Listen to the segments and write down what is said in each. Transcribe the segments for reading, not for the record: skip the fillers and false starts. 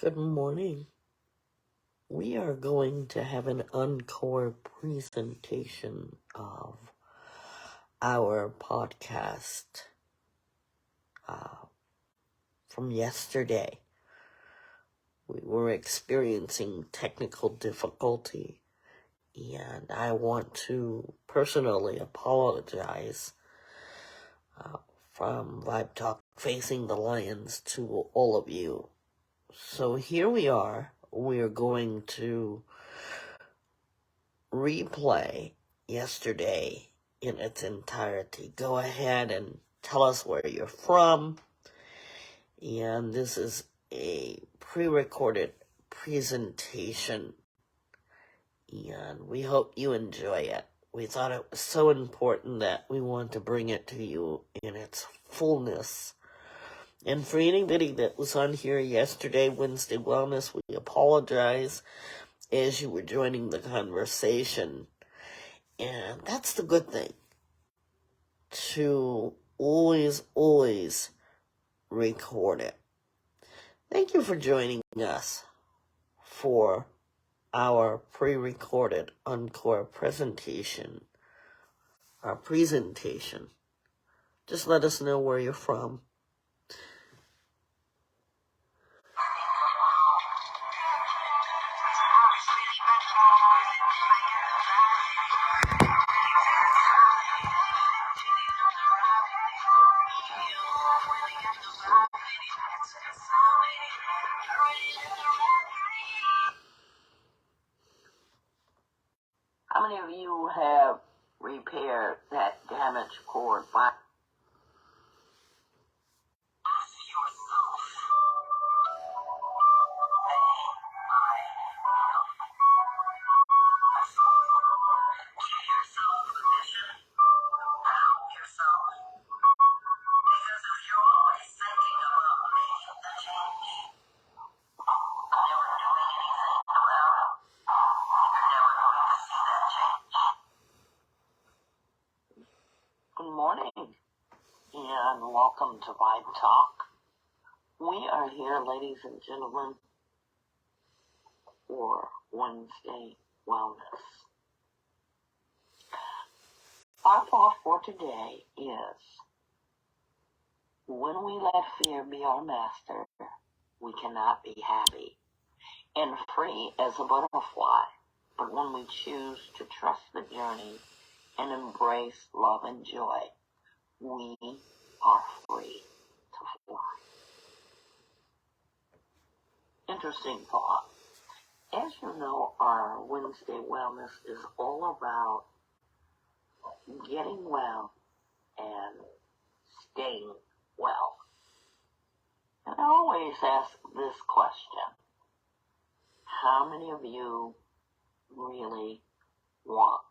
Good morning. We are going to have an encore presentation of our podcast from yesterday. We were experiencing technical difficulty, and I want to personally apologize from VibeTalk Facing the Lions to all of you. So here we are. We are going to replay yesterday in its entirety. Go ahead and tell us where you're from. And this is a pre-recorded presentation, and we hope you enjoy it. We thought it was so important that we want to bring it to you in its fullness. And for anybody that was on here yesterday, Wednesday Wellness, we apologize as you were joining the conversation. And that's the good thing, to always record it. Thank you for joining us for our pre-recorded encore presentation. Our presentation. Just let us know where you're from. How many of you have repaired that damaged cord? Good morning, and welcome to Vibe Talk. We are here, ladies and gentlemen, for Wednesday Wellness. Our thought for today is, when we let fear be our master, we cannot be happy and free as a butterfly. But when we choose to trust the journey and embrace love and joy, we are free to fly. Interesting thought. As you know, our Wednesday Wellness is all about getting well and staying well. And I always ask this question: how many of you really want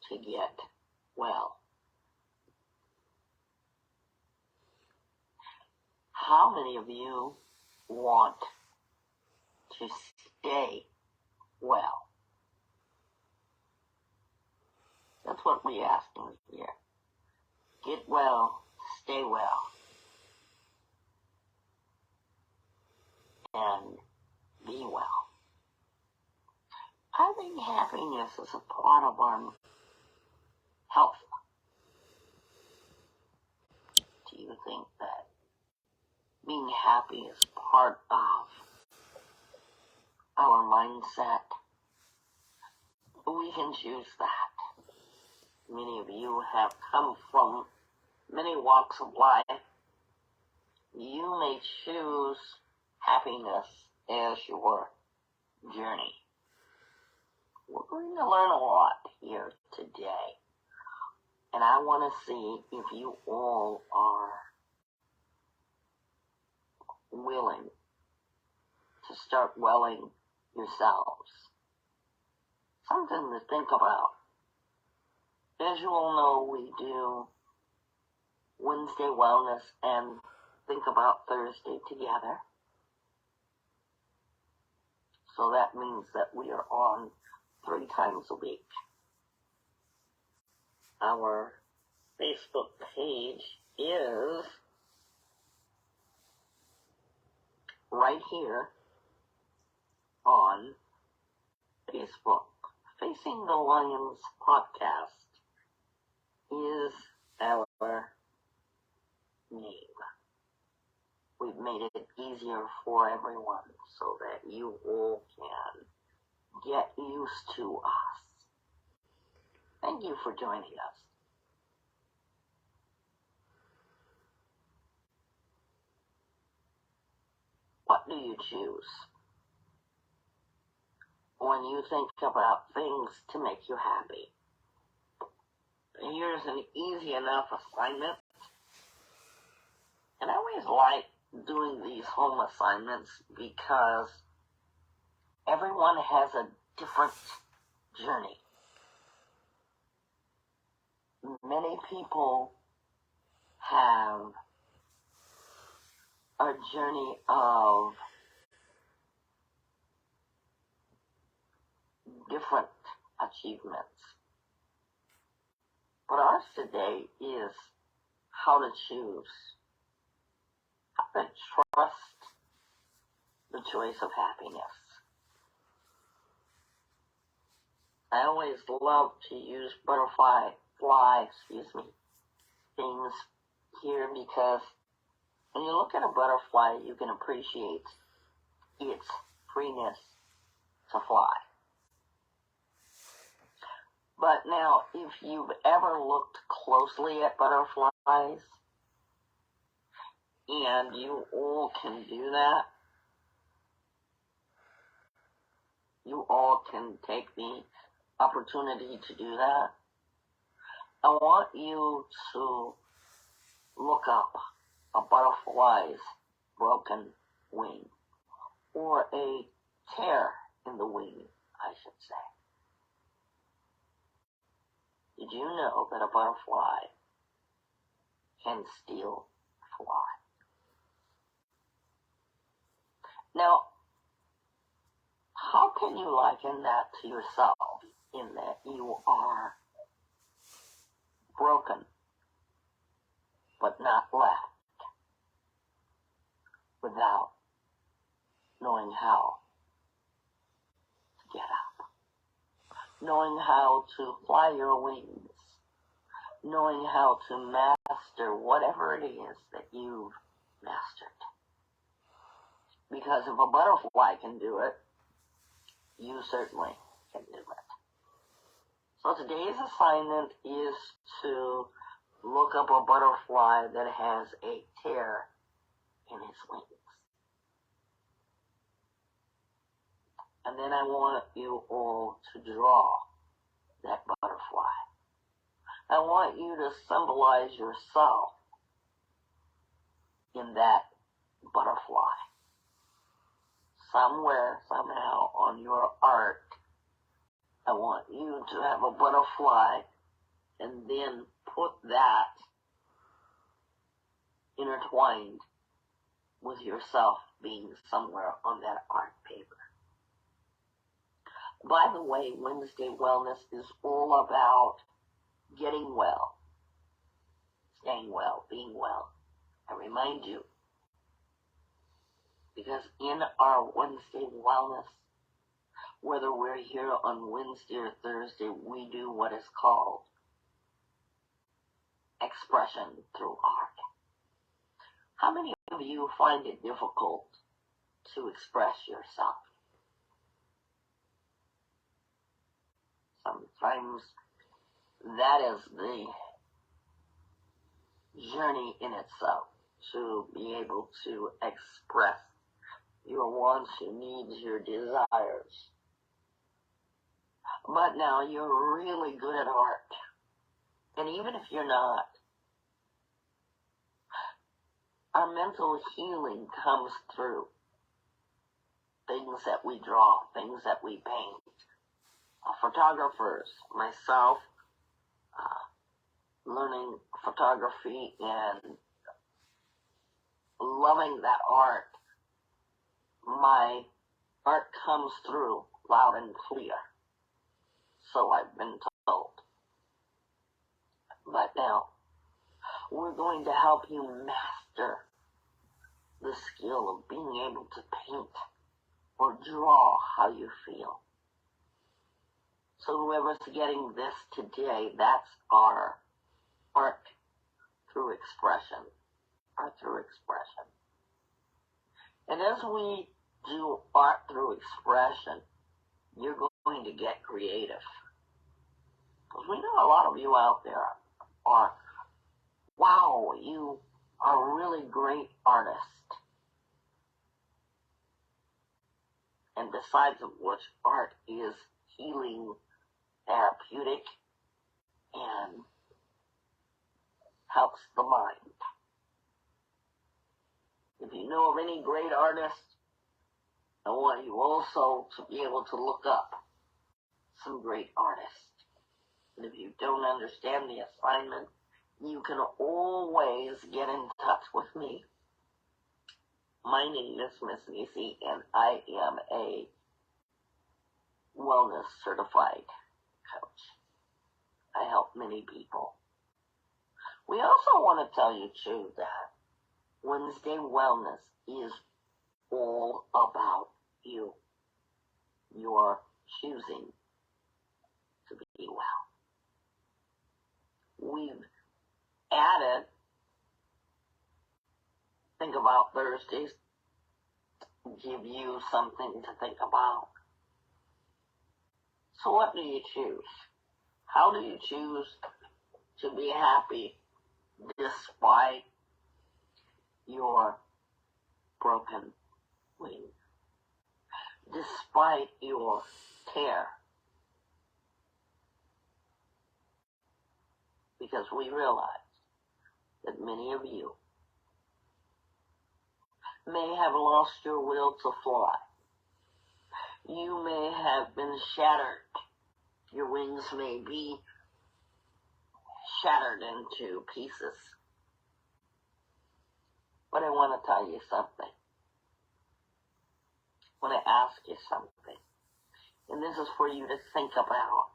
to get well? How many of you want to stay well? That's what we ask here. Get well, stay well, and be well. I think happiness is a part of our health. Do you think that being happy is part of our mindset? We can choose that. Many of you have come from many walks of life. You may choose happiness as your journey. We're going to learn a lot here today. And I want to see if you all are willing to start welling yourselves. Something to think about. As you all know, we do Wednesday Wellness and Think About Thursday together. So that means that we are on 3 times a week. Our Facebook page is right here on Facebook. Facing the Lions podcast is our name. We've made it easier for everyone so that you all can get used to us. Thank you for joining us. What do you choose when you think about things to make you happy? Here's an easy enough assignment. And I always like doing these home assignments because everyone has a different journey. Many people have a journey of different achievements. But ours today is how to choose, how to trust the choice of happiness. I always love to use things here because when you look at a butterfly, you can appreciate its freeness to fly. But now, if you've ever looked closely at butterflies, and you all can do that, you all can take the opportunity to do that, I want you to look up a butterfly's broken wing, or a tear in the wing, I should say. Did you know that a butterfly can still fly? Now, how can you liken that to yourself in that you are broken but not left without knowing how to get up, knowing how to fly your wings, knowing how to master whatever it is that you've mastered? Because if a butterfly can do it, you certainly can do it. So today's assignment is to look up a butterfly that has a tear in its wings. And then I want you all to draw that butterfly. I want you to symbolize yourself in that butterfly. Somewhere, somehow, on your art, I want you to have a butterfly and then put that intertwined with yourself being somewhere on that art paper. By the way, Wednesday Wellness is all about getting well, staying well, being well. I remind you, because in our Wednesday Wellness, whether we're here on Wednesday or Thursday, we do what is called expression through art. How many of you find it difficult to express yourself? Sometimes that is the journey in itself, to be able to express your wants, your needs, your desires. But now you're really good at art. And even if you're not, our mental healing comes through things that we draw, things that we paint. Photographers, myself, learning photography and loving that art, my art comes through loud and clear. So I've been told. But now, we're going to help you master the skill of being able to paint or draw how you feel. So whoever's getting this today, that's our art through expression. Art through expression. And as we do art through expression, you're going to get creative. Because we know a lot of you out there are, wow, you are a really great artist. And besides of which, art is healing, therapeutic, and helps the mind. If you know of any great artists, I want you also to be able to look up some great artists. And if you don't understand the assignment, you can always get in touch with me. My name is Miss Nisi, and I am a wellness certified coach. I help many people. We also want to tell you, too, that Wednesday Wellness is all about you. You're choosing to be well. We've added, think about Thursdays, give you something to think about. So what do you choose? How do you choose to be happy despite your broken wing, despite your tear? Because we realize that many of you may have lost your will to fly. You may have been shattered. Your wings may be shattered into pieces. But I want to tell you something. I want to ask you something. And this is for you to think about.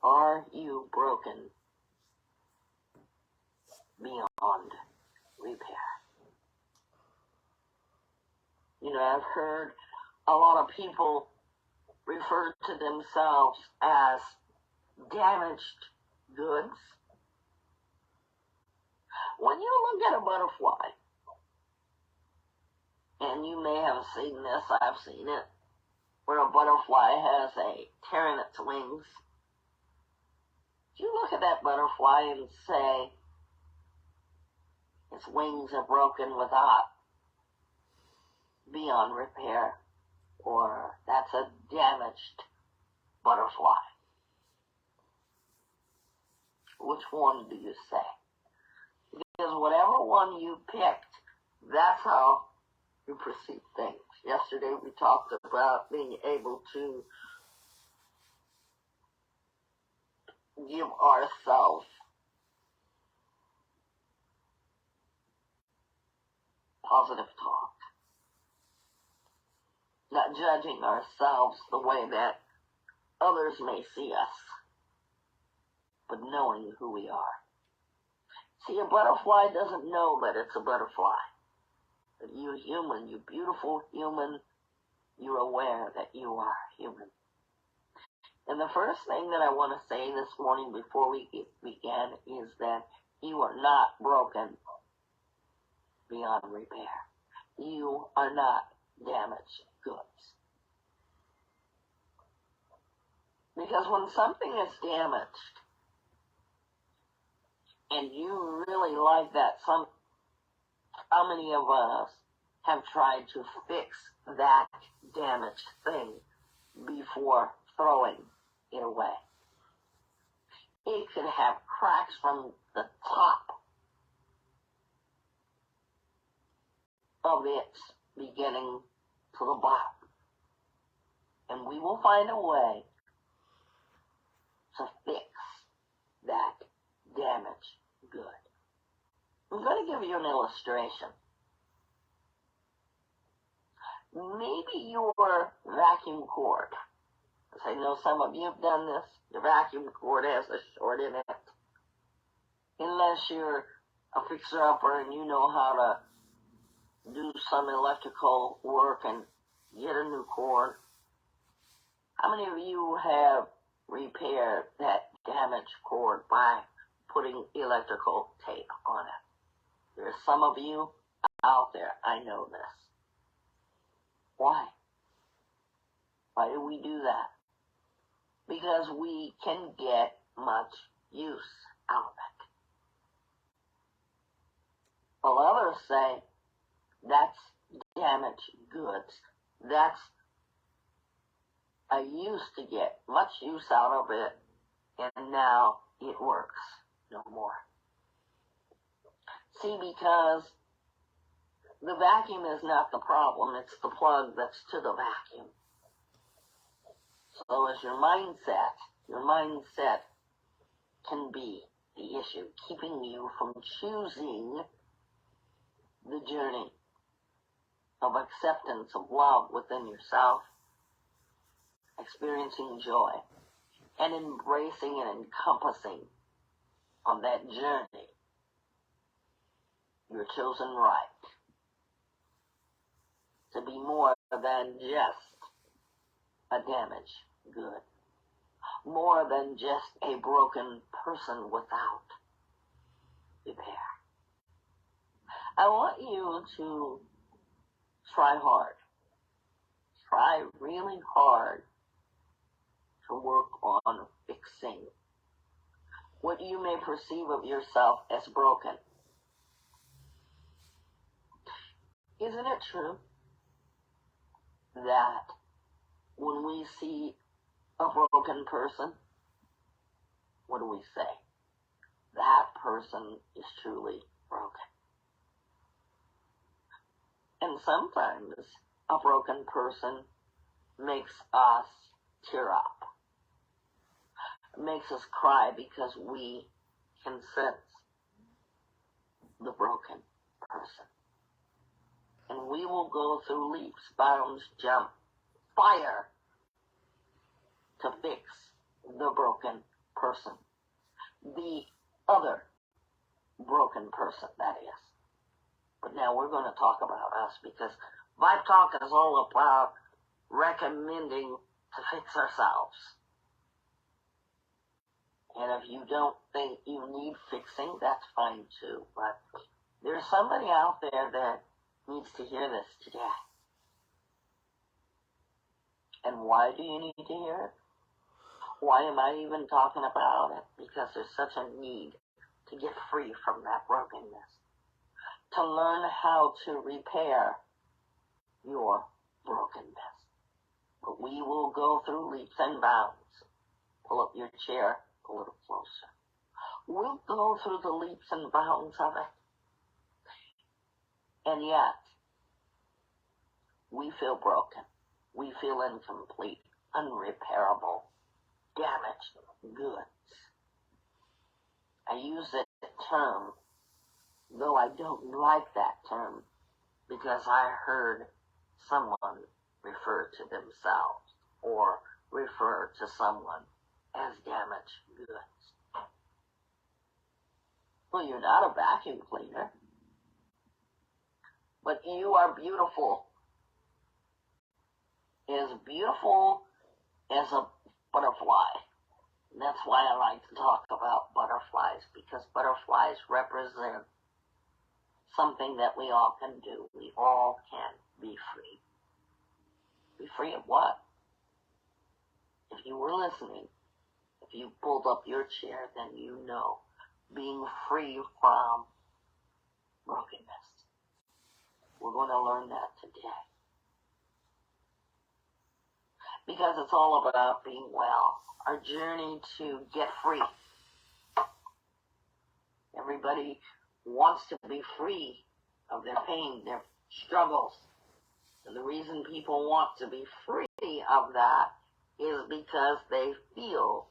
Are you broken beyond repair? You know, I've heard a lot of people refer to themselves as damaged goods. When you look at a butterfly, and you may have seen this, I've seen it, where a butterfly has a tear in its wings. You look at that butterfly and say, its wings are broken without beyond repair, or that's a damaged butterfly. Which one do you say? Because whatever one you picked, that's how you perceive things. Yesterday we talked about being able to give ourselves positive talk. Not judging ourselves the way that others may see us, but knowing who we are. See, a butterfly doesn't know that it's a butterfly. But you human, you beautiful human, you're aware that you are human. And the first thing that I want to say this morning before we begin is that you are not broken beyond repair. You are not damaged goods. Because when something is damaged, and you really like that, how many of us have tried to fix that damaged thing before throwing it away? It could have cracks from the top of its beginning to the bottom. And we will find a way to fix that damaged good. I'm going to give you an illustration. Maybe your vacuum cord, because I know some of you have done this, your vacuum cord has a short in it. unless you're a fixer-upper and you know how to do some electrical work and get a new cord. How many of you have repaired that damaged cord by putting electrical tape on it? There's some of you out there, I know this. Why? Why do we do that? Because we can get much use out of it. While others say, that's damaged goods. That's I used to get much use out of it, and now it works no more. See, because the vacuum is not the problem, it's the plug that's to the vacuum. So as your mindset can be the issue, keeping you from choosing the journey of acceptance of love within yourself, experiencing joy, and embracing and encompassing on that journey your chosen right to be more than just a damaged good, more than just a broken person without repair. I want you to try hard. Try really hard to work on fixing what you may perceive of yourself as broken. Isn't it true that when we see a broken person, what do we say? That person is truly broken. And sometimes a broken person makes us tear up, makes us cry because we can sense the broken person. And we will go through leaps, bounds, jump, fire to fix the broken person. The other broken person, that is. But now we're going to talk about us, because Vibe Talk is all about recommending to fix ourselves. And if you don't think you need fixing, that's fine too. But there's somebody out there that needs to hear this today. And why do you need to hear it? Why am I even talking about it? Because there's such a need to get free from that brokenness. To learn how to repair your brokenness. But we will go through leaps and bounds. Pull up your chair a little closer. We'll go through the leaps and bounds of it. And yet, we feel broken. We feel incomplete, unrepairable, damaged goods. I use that term, though I don't like that term, because I heard someone refer to themselves or refer to someone as damaged goods. Well, you're not a vacuum cleaner, but you are beautiful. As beautiful as a butterfly. And that's why I like to talk about butterflies, because butterflies represent something that we all can do. We all can be free. Be free of what? If you were listening, if you pulled up your chair, then you know. Being free from brokenness. We're going to learn that today. Because it's all about being well. Our journey to get free. Everybody wants to be free of their pain, their struggles. And the reason people want to be free of that is because they feel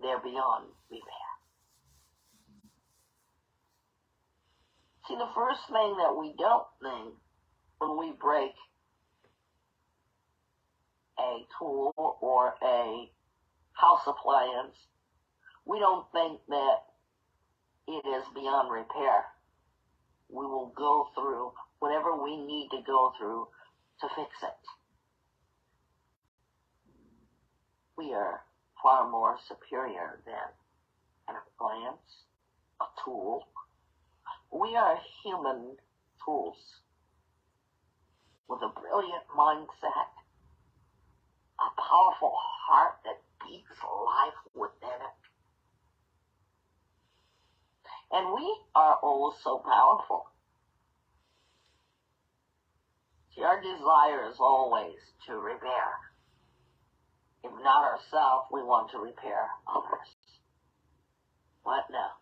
they're beyond repair. See, the first thing that we don't think when we break a tool or a house appliance, we don't think that it is beyond repair. We will go through whatever we need to go through to fix it. We are far more superior than an appliance, a tool. We are human tools with a brilliant mindset, a powerful heart that beats life within it. And we are all so powerful. See, our desire is always to repair. If not ourselves, we want to repair others. What now?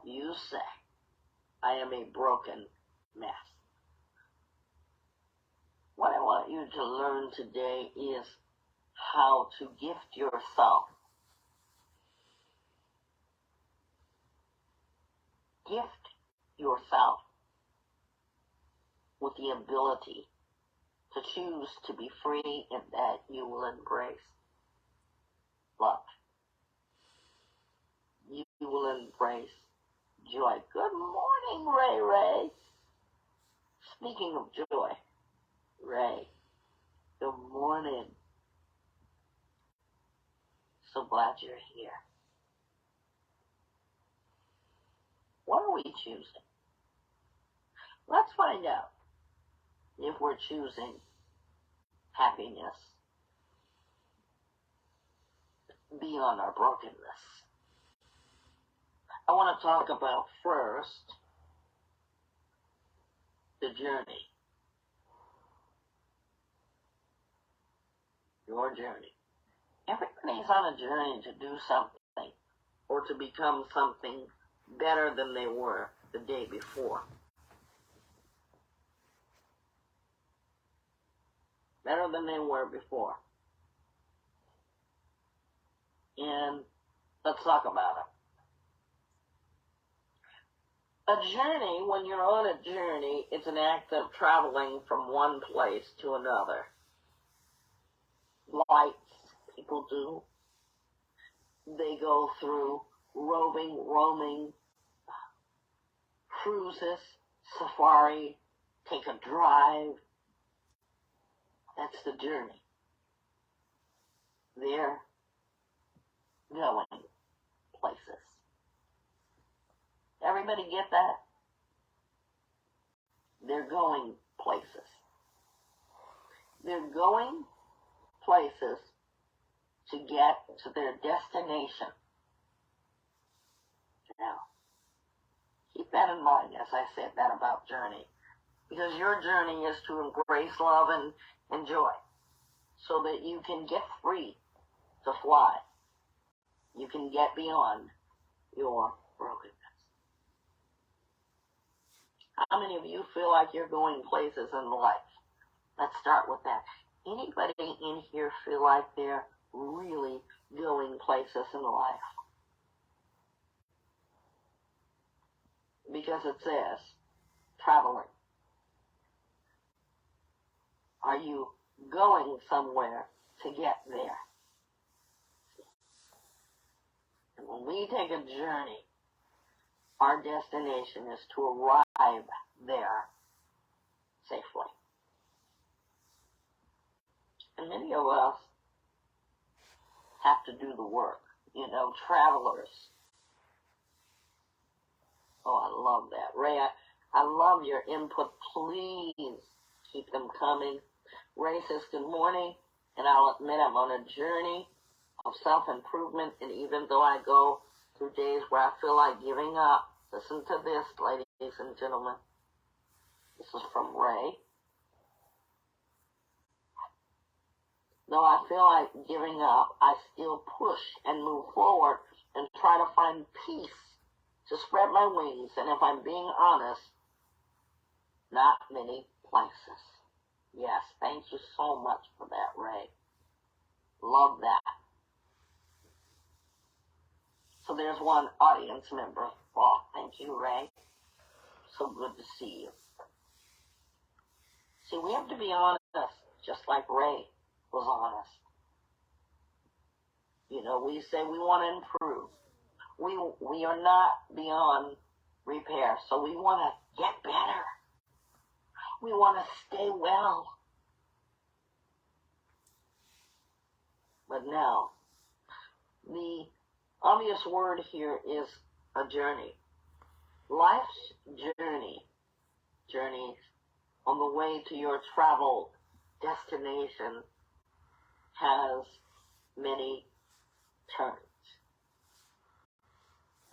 You say, I am a broken mess. What I want you to learn today is how to gift yourself. Gift yourself with the ability to choose to be free, and that you will embrace love. You will embrace joy. Good morning, Ray Ray. Speaking of joy, Ray, good morning. So glad you're here. What are we choosing? Let's find out if we're choosing happiness beyond our brokenness. I want to talk about first the journey. Your journey. Everybody's on a journey to do something or to become something better than they were the day before. Better than they were before. And let's talk about it. A journey, when you're on a journey, it's an act of traveling from one place to another. Lights, people do. They go through roaming, cruises, safari, take a drive. That's the journey. They're going places. Everybody get that? They're going places. They're going places to get to their destination. Now, keep that in mind as I said that about journey. Because your journey is to embrace love and joy so that you can get free to fly. You can get beyond your brokenness. How many of you feel like you're going places in life? Let's start with that. Anybody in here feel like they're really going places in life? Because it says traveling. Are you going somewhere to get there? And when we take a journey, our destination is to arrive there safely. And many of us have to do the work. You know, travelers. Oh, I love that. Ray, I love your input. Please keep them coming. Ray says, good morning, and I'll admit I'm on a journey of self-improvement, and even though I go through days where I feel like giving up, listen to this, ladies and gentlemen. This is from Ray. Though I feel like giving up, I still push and move forward and try to find peace to spread my wings, and if I'm being honest, not many places. Yes, thank you so much for that, Ray. Love that. So there's one audience member. Oh, thank you, Ray. So good to see you. See, we have to be honest, just like Ray. was honest. You know, we say we want to improve. We are not beyond repair, so we want to get better. We want to stay well. But now, the obvious word here is a journey. Life's journeys on the way to your travel destination has many turns.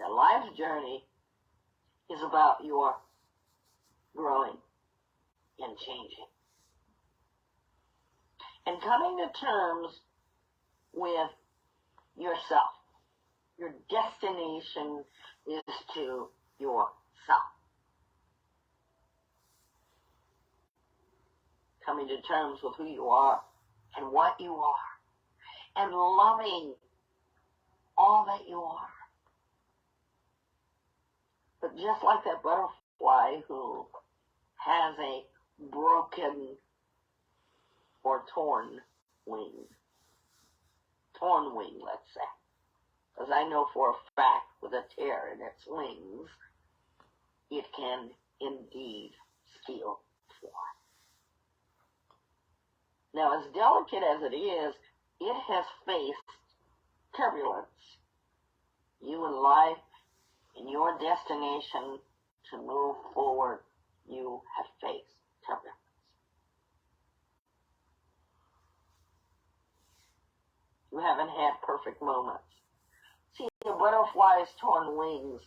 Now, life's journey is about your growing and changing. And coming to terms with yourself. Your destination is to yourself. Coming to terms with who you are and what you are. And loving all that you are. But just like that butterfly who has a broken or torn wing, let's say, because I know for a fact with a tear in its wings, it can indeed still fly. Now, as delicate as it is, it has faced turbulence. You in life, in your destination to move forward, you have faced turbulence. You haven't had perfect moments. See, a butterfly's torn wings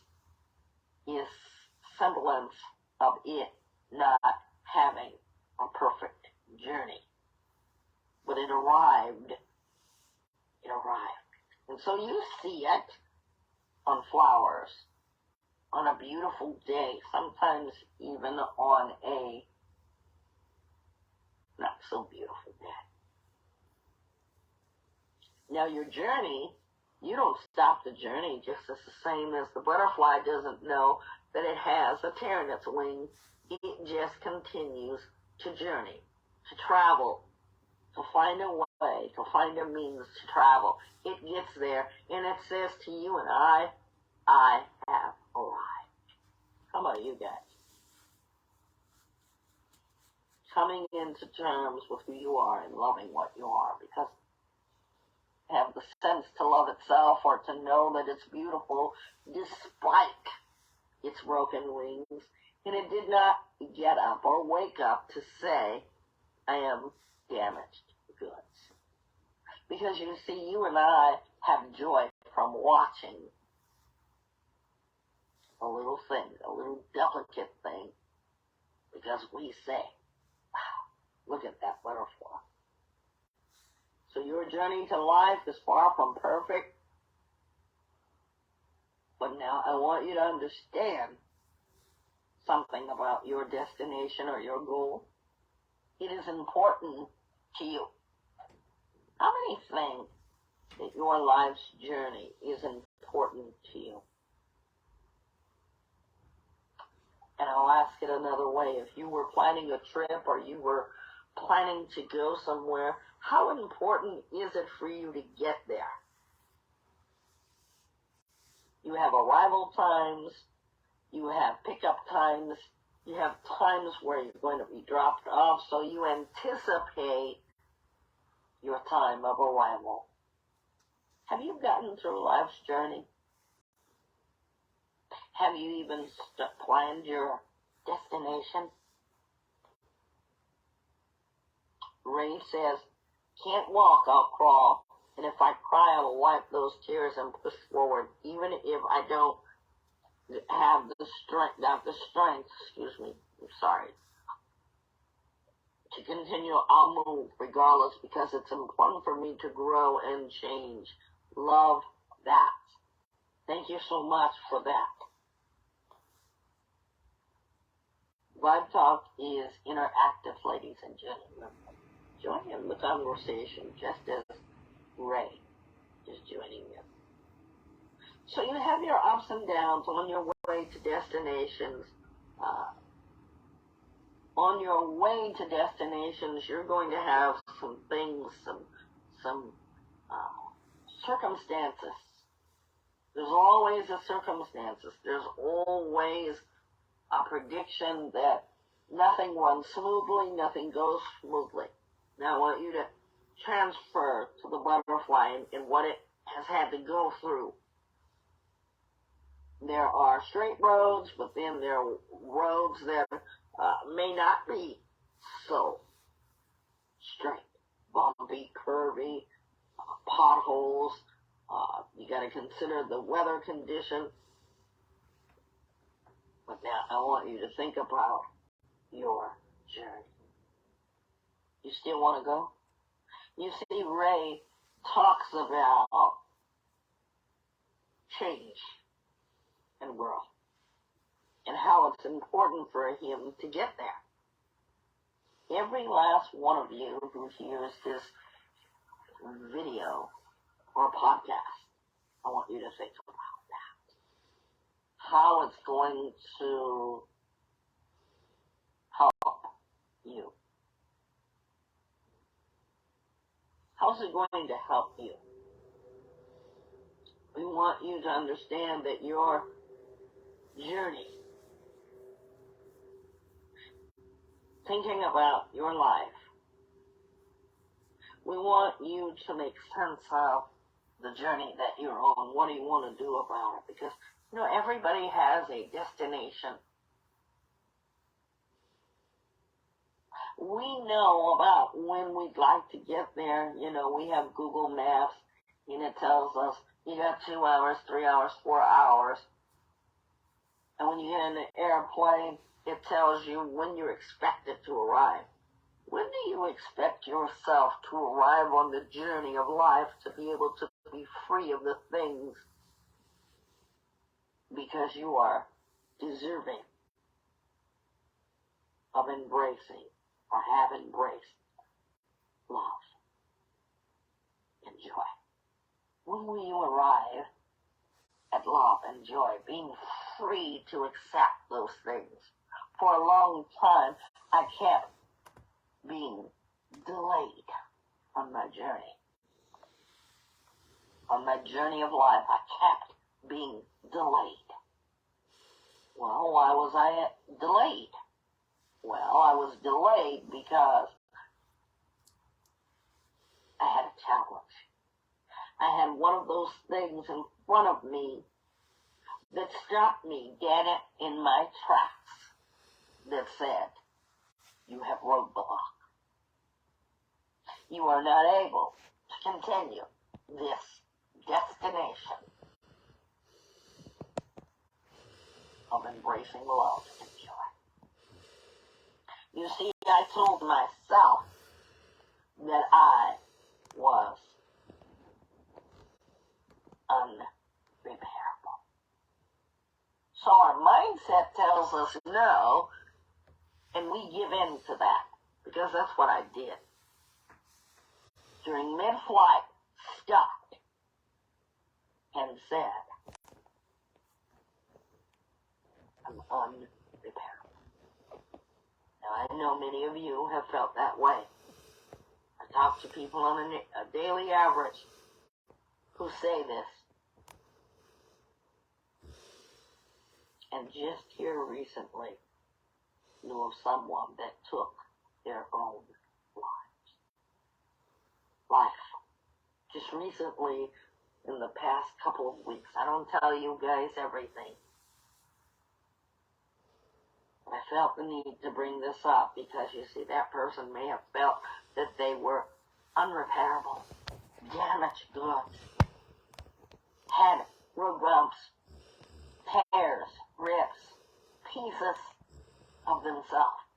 is semblance of it not having a perfect journey. But it arrived. And so you see it on flowers, on a beautiful day, sometimes even on a not so beautiful day. Now your journey, you don't stop the journey just as the same as the butterfly doesn't know that it has a tear in its wing. It just continues to journey, to travel, to find a way, to find a means to travel. It gets there, and it says to you and I have arrived. How about you guys? Coming into terms with who you are and loving what you are, because have the sense to love itself or to know that it's beautiful despite its broken wings. And it did not get up or wake up to say, I am damaged goods. Because you see, you and I have joy from watching a little thing, a little delicate thing, because we say, wow, look at that butterfly. So your journey to life is far from perfect. But now I want you to understand something about your destination or your goal. It is important to you. How many think that your life's journey is important to you? And I'll ask it another way. If you were planning a trip or you were planning to go somewhere, how important is it for you to get there? You have arrival times, you have pickup times, you have times where you're going to be dropped off, so you anticipate your time of arrival. Have you gotten through life's journey? Have you even planned your destination? Ray says, can't walk, I'll crawl. And if I cry, I'll wipe those tears and push forward. Even if I don't have the strength, to continue, I'll move regardless, because it's important for me to grow and change. Love that. Thank you so much for that. Vibe Talk is interactive, ladies and gentlemen. Join in the conversation just as Ray is joining in. So you have your ups and downs on your way to destinations. On your way to destinations, you're going to have some things, some circumstances. There's always a circumstances. There's always a prediction that nothing runs smoothly, nothing goes smoothly. Now I want you to transfer to the butterfly and what it has had to go through. There are straight roads, but then there are roads that may not be so straight, bumpy, curvy, potholes. You got to consider the weather condition. But now I want you to think about your journey. You still want to go? You see, Ray talks about change and growth and how it's important for him to get there. Every last one of you who hears this video or podcast, I want you to think about that. How it's going to help you. How's it going to help you? We want you to understand that your journey, thinking about your life, we want you to make sense of the journey that you're on. What do you want to do about it? Because, everybody has a destination. We know about when we'd like to get there. We have Google Maps, and it tells us you got 2 hours, 3 hours, 4 hours. And when you get in the airplane, it tells you when you're expected to arrive. When do you expect yourself to arrive on the journey of life to be able to be free of the things because you are deserving of embracing or have embraced love and joy? When will you arrive at love and joy, being free to accept those things? For a long time, I kept being delayed on my journey. On my journey of life, I kept being delayed. Well, why was I delayed? Well, I was delayed because I had a challenge. I had one of those things in front of me that stopped me dead in my tracks that said, you have roadblock. You are not able to continue this destination of embracing love and joy. You see, I told myself that I was unrepairable. So our mindset tells us no, and we give in to that, because that's what I did. During mid-flight, stopped and said, I'm unrepairable. Now, I know many of you have felt that way. I talk to people on a daily average who say this. And just here recently, knew of someone that took their own life. Just recently, in the past couple of weeks. I don't tell you guys everything. I felt the need to bring this up because, you see, that person may have felt that they were unrepairable, damaged goods, had road bumps, tears, rips, pieces of themselves,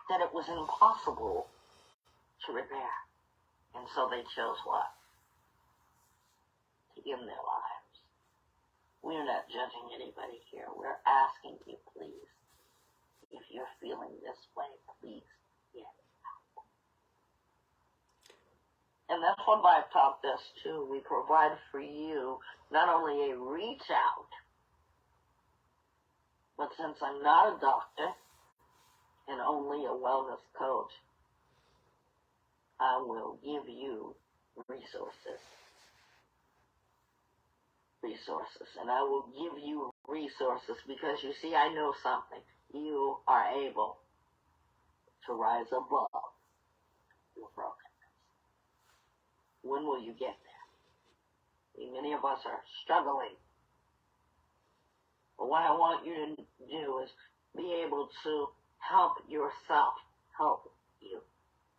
that it was impossible to repair. And so they chose what? To end their lives. We're not judging anybody here. We're asking you, please, if you're feeling this way, please get out. And that's what VIBETALK does too. We provide for you not only a reach out, but since I'm not a doctor and only a wellness coach, I will give you resources. And I will give you resources because you see, I know something. You are able to rise above your brokenness. When will you get there? Many of us are struggling. But what I want you to do is be able to help yourself help you.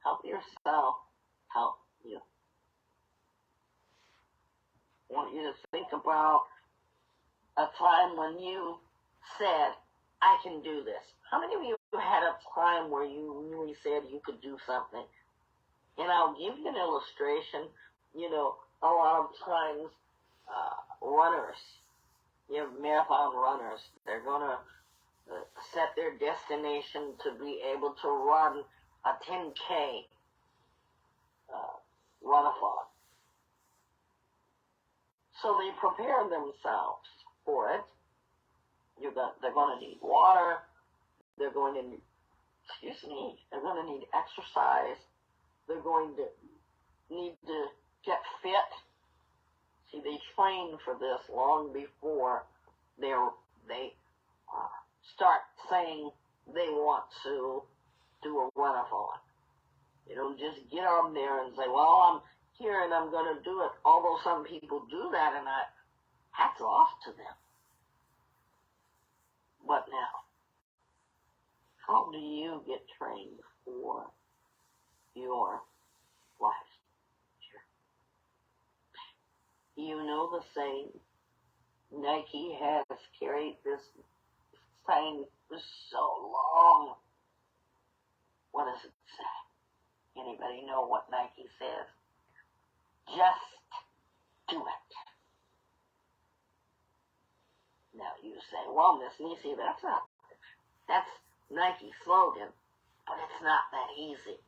Help yourself help you. I want you to think about a time when you said, I can do this. How many of you had a time where you really said you could do something? And I'll give you an illustration. You know, a lot of times, runners, you have marathon runners, they're going to set their destination to be able to run a 10K run-a-thon. So they prepare themselves for it. They're going to need water. They're going to need exercise. They're going to need to get fit. See, they train for this long before they start saying they want to do a run-a-thon. You don't just get on there and say, well, I'm here and I'm going to do it. Although some people do that, and hats off to them. But now, how do you get trained for your life? You know the saying, Nike has carried this saying for so long. What does it say? Anybody know what Nike says? Just do it. Now you say, well, Miss Nisi, that's Nike's slogan, but it's not that easy.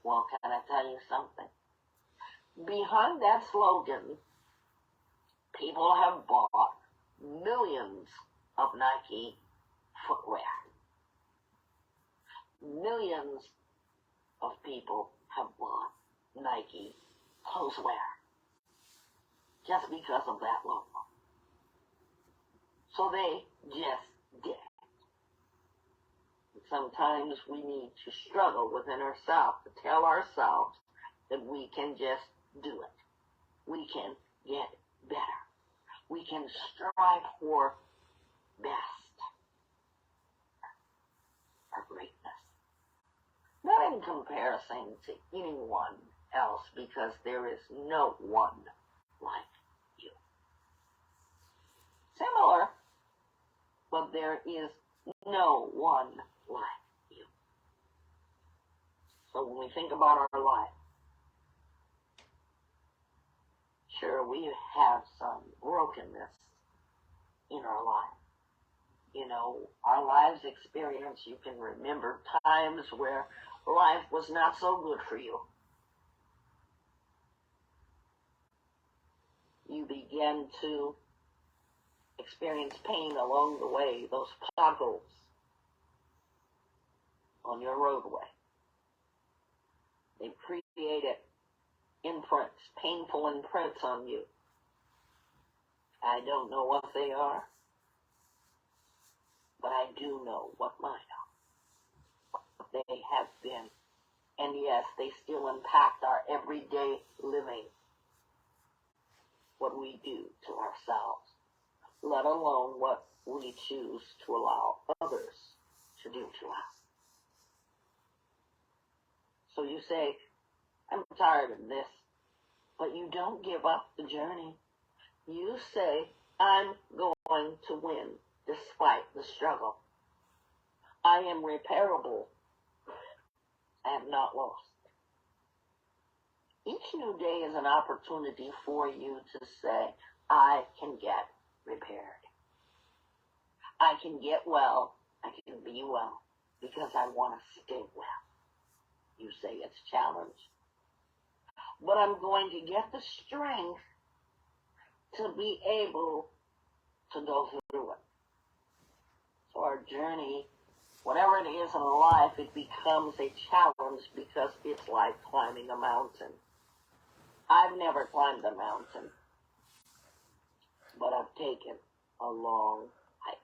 Well, can I tell you something? Behind that slogan, people have bought millions of Nike footwear. Millions of people have bought Nike clotheswear just because of that logo. So they just did. Sometimes we need to struggle within ourselves to tell ourselves that we can just do it. We can get better. We can strive for best or greatness. Not in comparison to anyone else, because there is no one like you. Similar, but there is no one like you. So when we think about our life, sure, we have some brokenness in our life. You know, our lives experience, you can remember times where life was not so good for you. You began to experience pain along the way, those potholes on your roadway. They created imprints, painful imprints on you. I don't know what they are, but I do know what mine are. They have been, and yes, they still impact our everyday living, what we do to ourselves, let alone what we choose to allow others to do to us. So you say, I'm tired of this, but you don't give up the journey. You say, I'm going to win despite the struggle. I am repairable. I have not lost. Each new day is an opportunity for you to say, I can get repaired. I can get well. I can be well because I want to stay well. You say it's a challenge. But I'm going to get the strength to be able to go through it. So our journey Whatever it is in life, it becomes a challenge because it's like climbing a mountain. I've never climbed a mountain, but I've taken a long hike.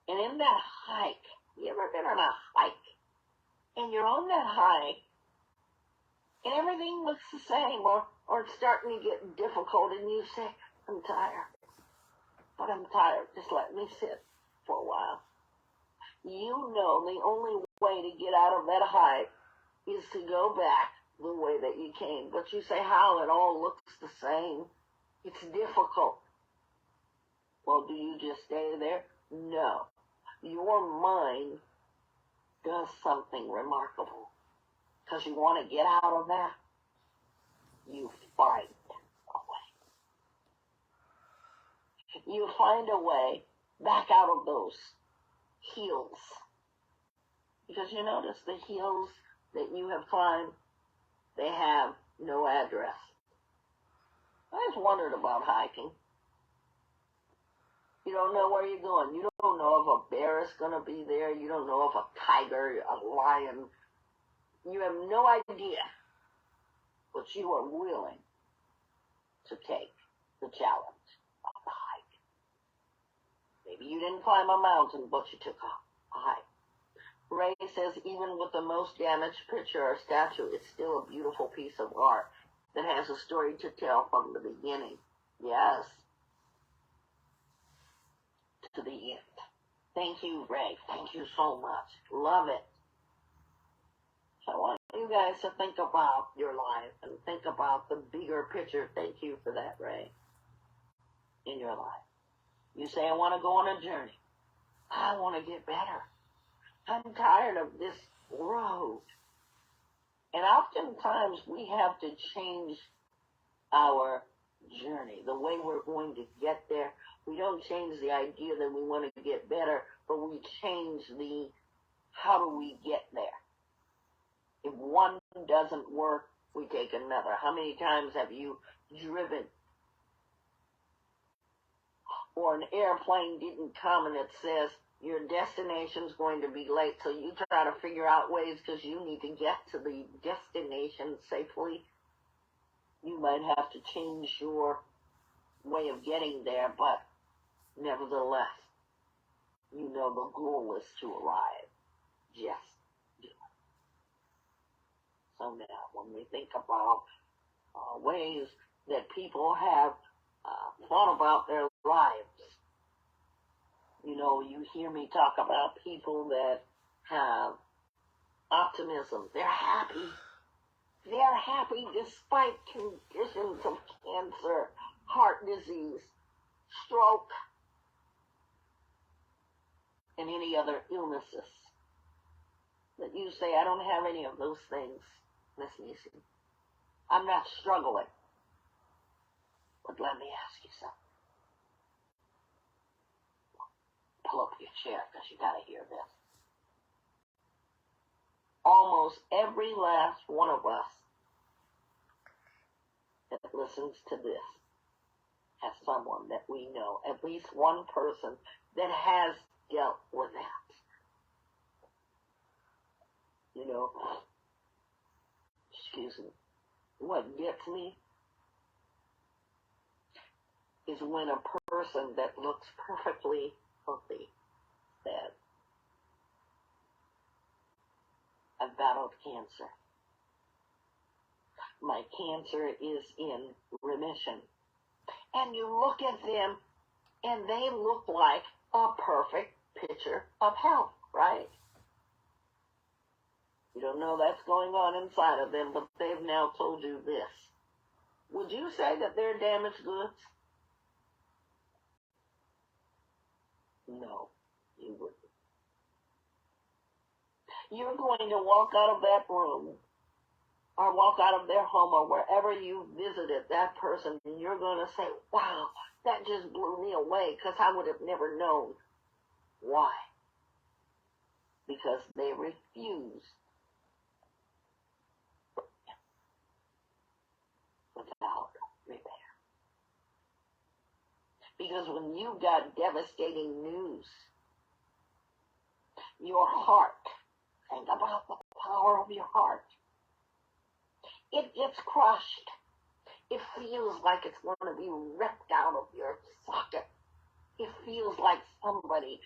And in that hike, you ever been on a hike, and you're on that hike, and everything looks the same, or it's starting to get difficult, and you say, I'm tired. But I'm tired. Just let me sit for a while. You know the only way to get out of that hike is to go back the way that you came. But you say, how? It all looks the same. It's difficult. Well, do you just stay there? No. Your mind does something remarkable. Because you want to get out of that, you find a way. You find a way back out of those hills. Because you notice the hills that you have climbed, they have no address. I just wondered about hiking. You don't know where you're going. You don't know if a bear is going to be there. You don't know if a tiger, a lion. You have no idea. But you are willing to take the challenge of the hike. Maybe you didn't climb a mountain, but you took a hike. Ray says even with the most damaged picture or statue, it's still a beautiful piece of art that has a story to tell from the beginning. Yes. To the end. Thank you, Ray. Thank you so much. Love it. So I want you guys to think about your life and think about the bigger picture. Thank you for that, Ray. In your life. You say, I want to go on a journey. I want to get better. I'm tired of this road. And oftentimes we have to change our journey, the way we're going to get there. We don't change the idea that we want to get better, but we change the how do we get there. If one doesn't work, we take another. How many times have you driven or an airplane didn't come and it says your destination's going to be late, so you try to figure out ways because you need to get to the destination safely. You might have to change your way of getting there, but nevertheless, you know the goal is to arrive. Just do it. So now, when we think about ways that people have thought about their lives, you know, you hear me talk about people that have optimism. They're happy. They're happy despite conditions of cancer, heart disease, stroke, and any other illnesses. That you say, I don't have any of those things, Miss Nisi. I'm not struggling. But let me ask you something. Pull up your chair because you got to hear this. Almost every last one of us that listens to this has someone that we know, at least one person that has dealt with that. You know, excuse me, what gets me is when a person that looks perfectly healthy said, I've battled cancer. My cancer is in remission. And you look at them and they look like a perfect picture of health, right? You don't know that's going on inside of them, but they've now told you this. Would you say that they're damaged goods? No, you wouldn't. You're going to walk out of that room or walk out of their home or wherever you visited that person, and you're going to say, wow, that just blew me away because I would have never known. Why? Because they refused without repair. Because when you got devastating news Your heart. Think about the power of your heart. It gets crushed. It feels like it's going to be ripped out of your socket. It feels like somebody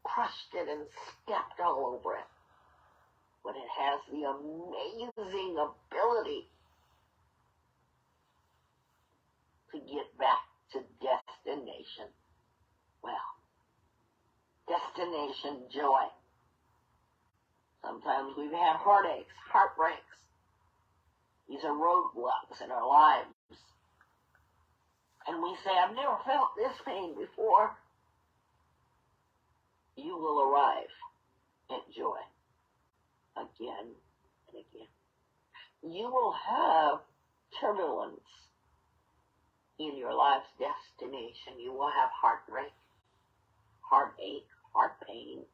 crushed it and stepped all over it. But it has the amazing ability to get back to destination. Well, destination joy. Sometimes we've had heartaches, heartbreaks. These are roadblocks in our lives. And we say, I've never felt this pain before. You will arrive at joy again and again. You will have turbulence in your life's destination. You will have heartbreak, heartache, heart pain,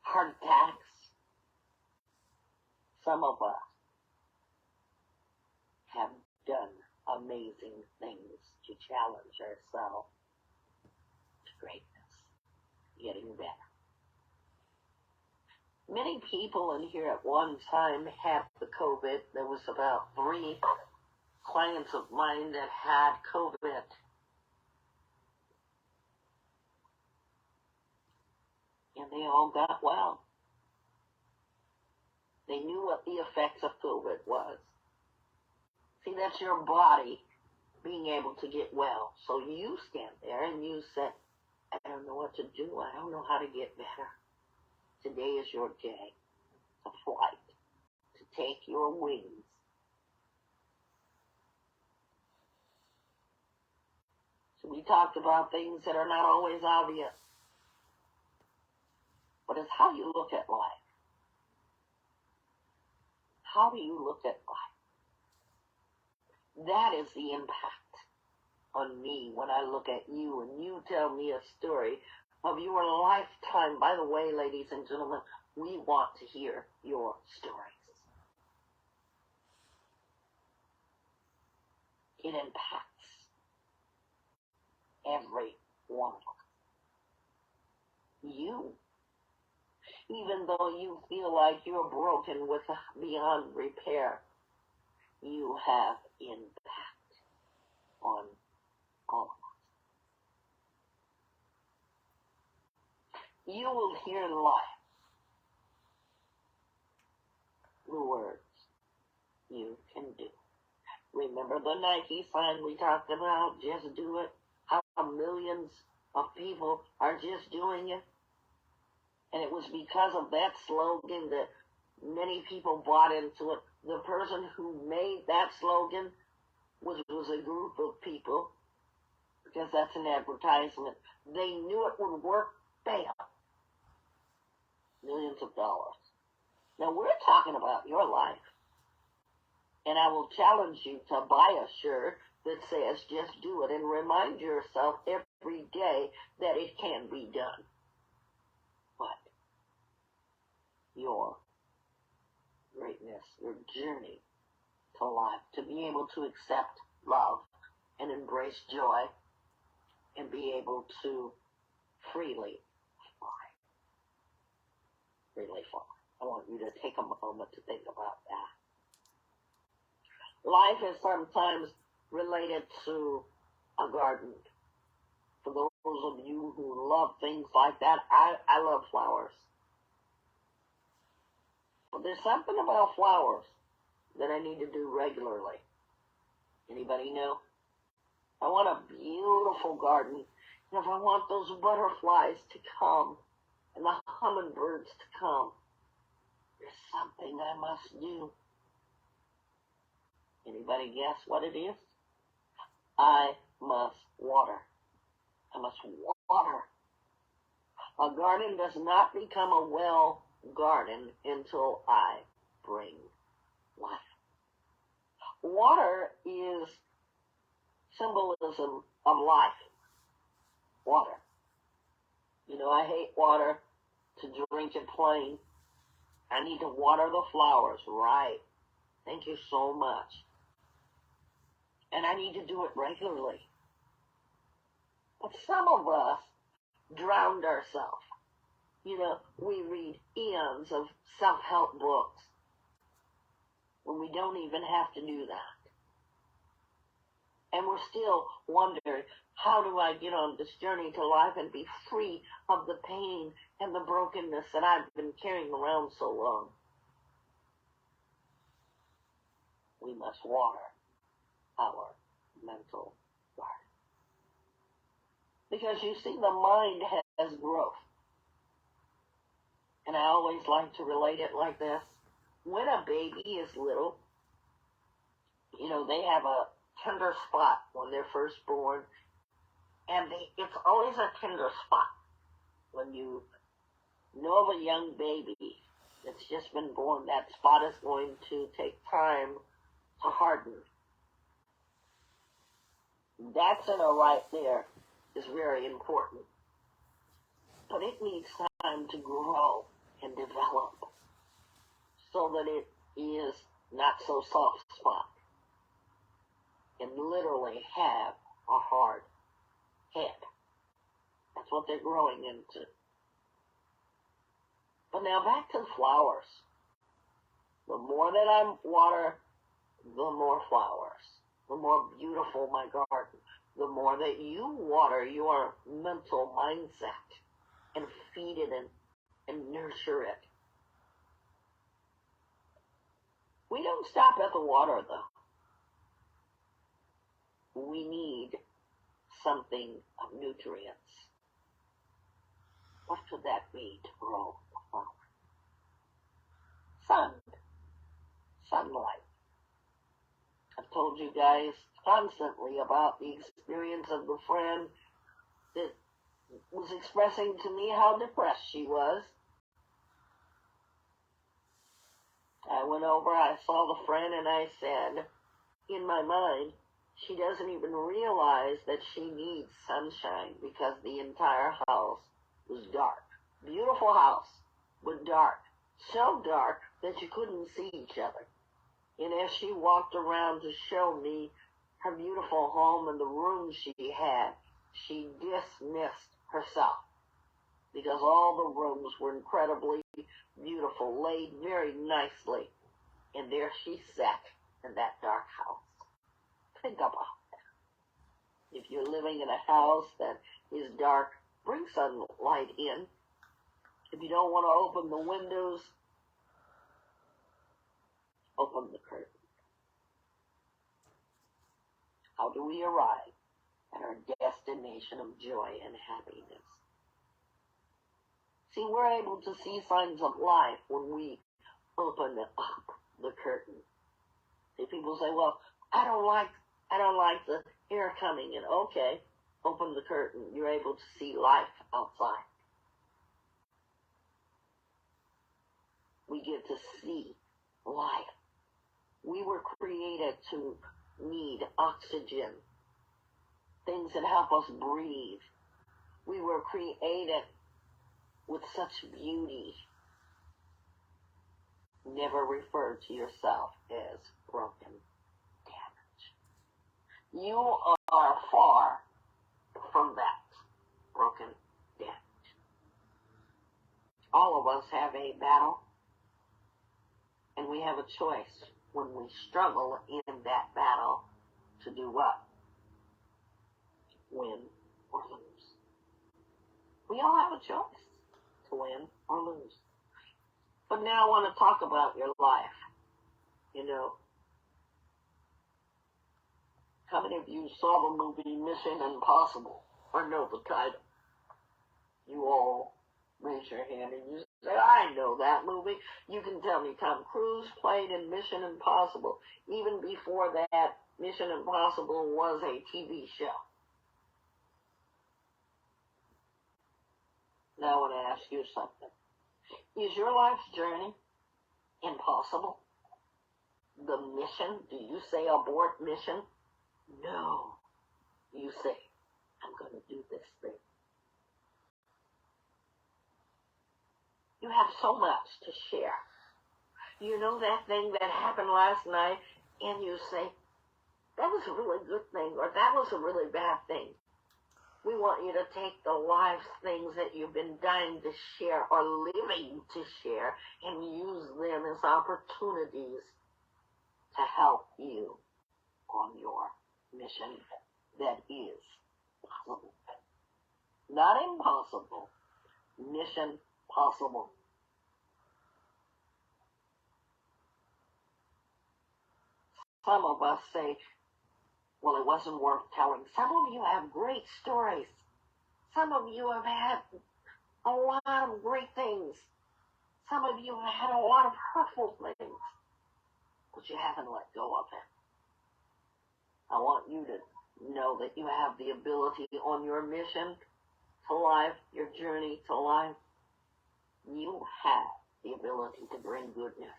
heart attacks. Some of us have done amazing things to challenge ourselves to greatness, getting better. Many people in here at one time had the COVID. There was about 3 clients of mine that had COVID. And they all got well. They knew what the effects of COVID was. See, that's your body being able to get well. So you stand there and you say, I don't know what to do. I don't know how to get better. Today is your day, a flight, to take your wings. So we talked about things that are not always obvious. But it's how you look at life. How do you look at life? That is the impact on me when I look at you and you tell me a story of your lifetime. By the way, ladies and gentlemen, we want to hear your stories. It impacts every one of us. You, even though you feel like you're broken with beyond repair, you have impact on all of us. You will hear in life the words you can do. Remember the Nike sign we talked about, just do it? How millions of people are just doing it? And it was because of that slogan that many people bought into it. The person who made that slogan was a group of people, because that's an advertisement. They knew it would work. Bam. Millions of dollars. Now we're talking about your life. And I will challenge you to buy a shirt that says just do it, and remind yourself every day that it can be done. But your greatness, your journey to life, to be able to accept love and embrace joy and be able to freely fly. Freely fly. I want you to take a moment to think about that. Life is sometimes related to a garden. For those of you who love things like that, I love flowers. But there's something about flowers that I need to do regularly. Anybody know? I want a beautiful garden. And if I want those butterflies to come and the hummingbirds to come, there's something I must do. Anybody guess what it is? I must water. I must water. A garden does not become a well garden until I bring life. Water is symbolism of life. Water. You know, I hate water to drink it plain. I need to water the flowers, right? Thank you so much. And I need to do it regularly. But some of us drowned ourselves We read eons of self-help books when we don't even have to do that. And we're still wondering, how do I get on this journey to life and be free of the pain and the brokenness that I've been carrying around so long? We must water our mental garden. Because you see, the mind has growth. And I always like to relate it like this. When a baby is little, they have a tender spot when they're first born. And it's always a tender spot when you know of a young baby that's just been born. That spot is going to take time to harden. That center right there is very important. But it needs time to grow and develop so that it is not so soft spot and literally have a hard head. That's what they're growing into. But now back to the flowers. The more that I water, the more flowers. The more beautiful my garden. The more that you water your mental mindset and feed it and nurture it. We don't stop at the water, though. We need something of nutrients. What could that be to grow a flower? Sunlight. I've told you guys constantly about the experience of the friend that was expressing to me how depressed she was. I went over, I saw the friend, and I said, in my mind, she doesn't even realize that she needs sunshine because the entire house was dark. Beautiful house, but dark. So dark that you couldn't see each other. And as she walked around to show me her beautiful home and the room she had, she dismissed herself because all the rooms were incredibly beautiful, laid very nicely. And there she sat in that dark house. Think about that. If you're living in a house that is dark, bring sunlight in. If you don't want to open the windows, open the curtain. How do we arrive at our destination of joy and happiness? See, we're able to see signs of life when we open up the curtain. See, people say, well, I don't like the air coming in. Okay, open the curtain. You're able to see life outside. We get to see life. We were created to need oxygen, things that help us breathe. We were created with such beauty. Never refer to yourself as broken, damaged. You are far from that broken, damaged. All of us have a battle, and we have a choice when we struggle in that battle to do what? Win or lose. We all have a choice to win or lose. But now I want to talk about your life. How many of you saw the movie Mission Impossible or know the title? You all raise your hand and you say, I know that movie. You can tell me Tom Cruise played in Mission Impossible. Even before that, Mission Impossible was a TV show. Now I want to ask you something. Is your life's journey impossible? The mission, do you say abort mission? No. You say, I'm going to do this thing. You have so much to share. You know that thing that happened last night, and you say, that was a really good thing, or that was a really bad thing. We want you to take the life's things that you've been dying to share or living to share and use them as opportunities to help you on your mission that is possible. Not impossible. Mission possible. Some of us say, well, it wasn't worth telling. Some of you have great stories. Some of you have had a lot of great things. Some of you have had a lot of hurtful things, but you haven't let go of it. I want you to know that you have the ability on your mission to life, your journey to life. You have the ability to bring goodness.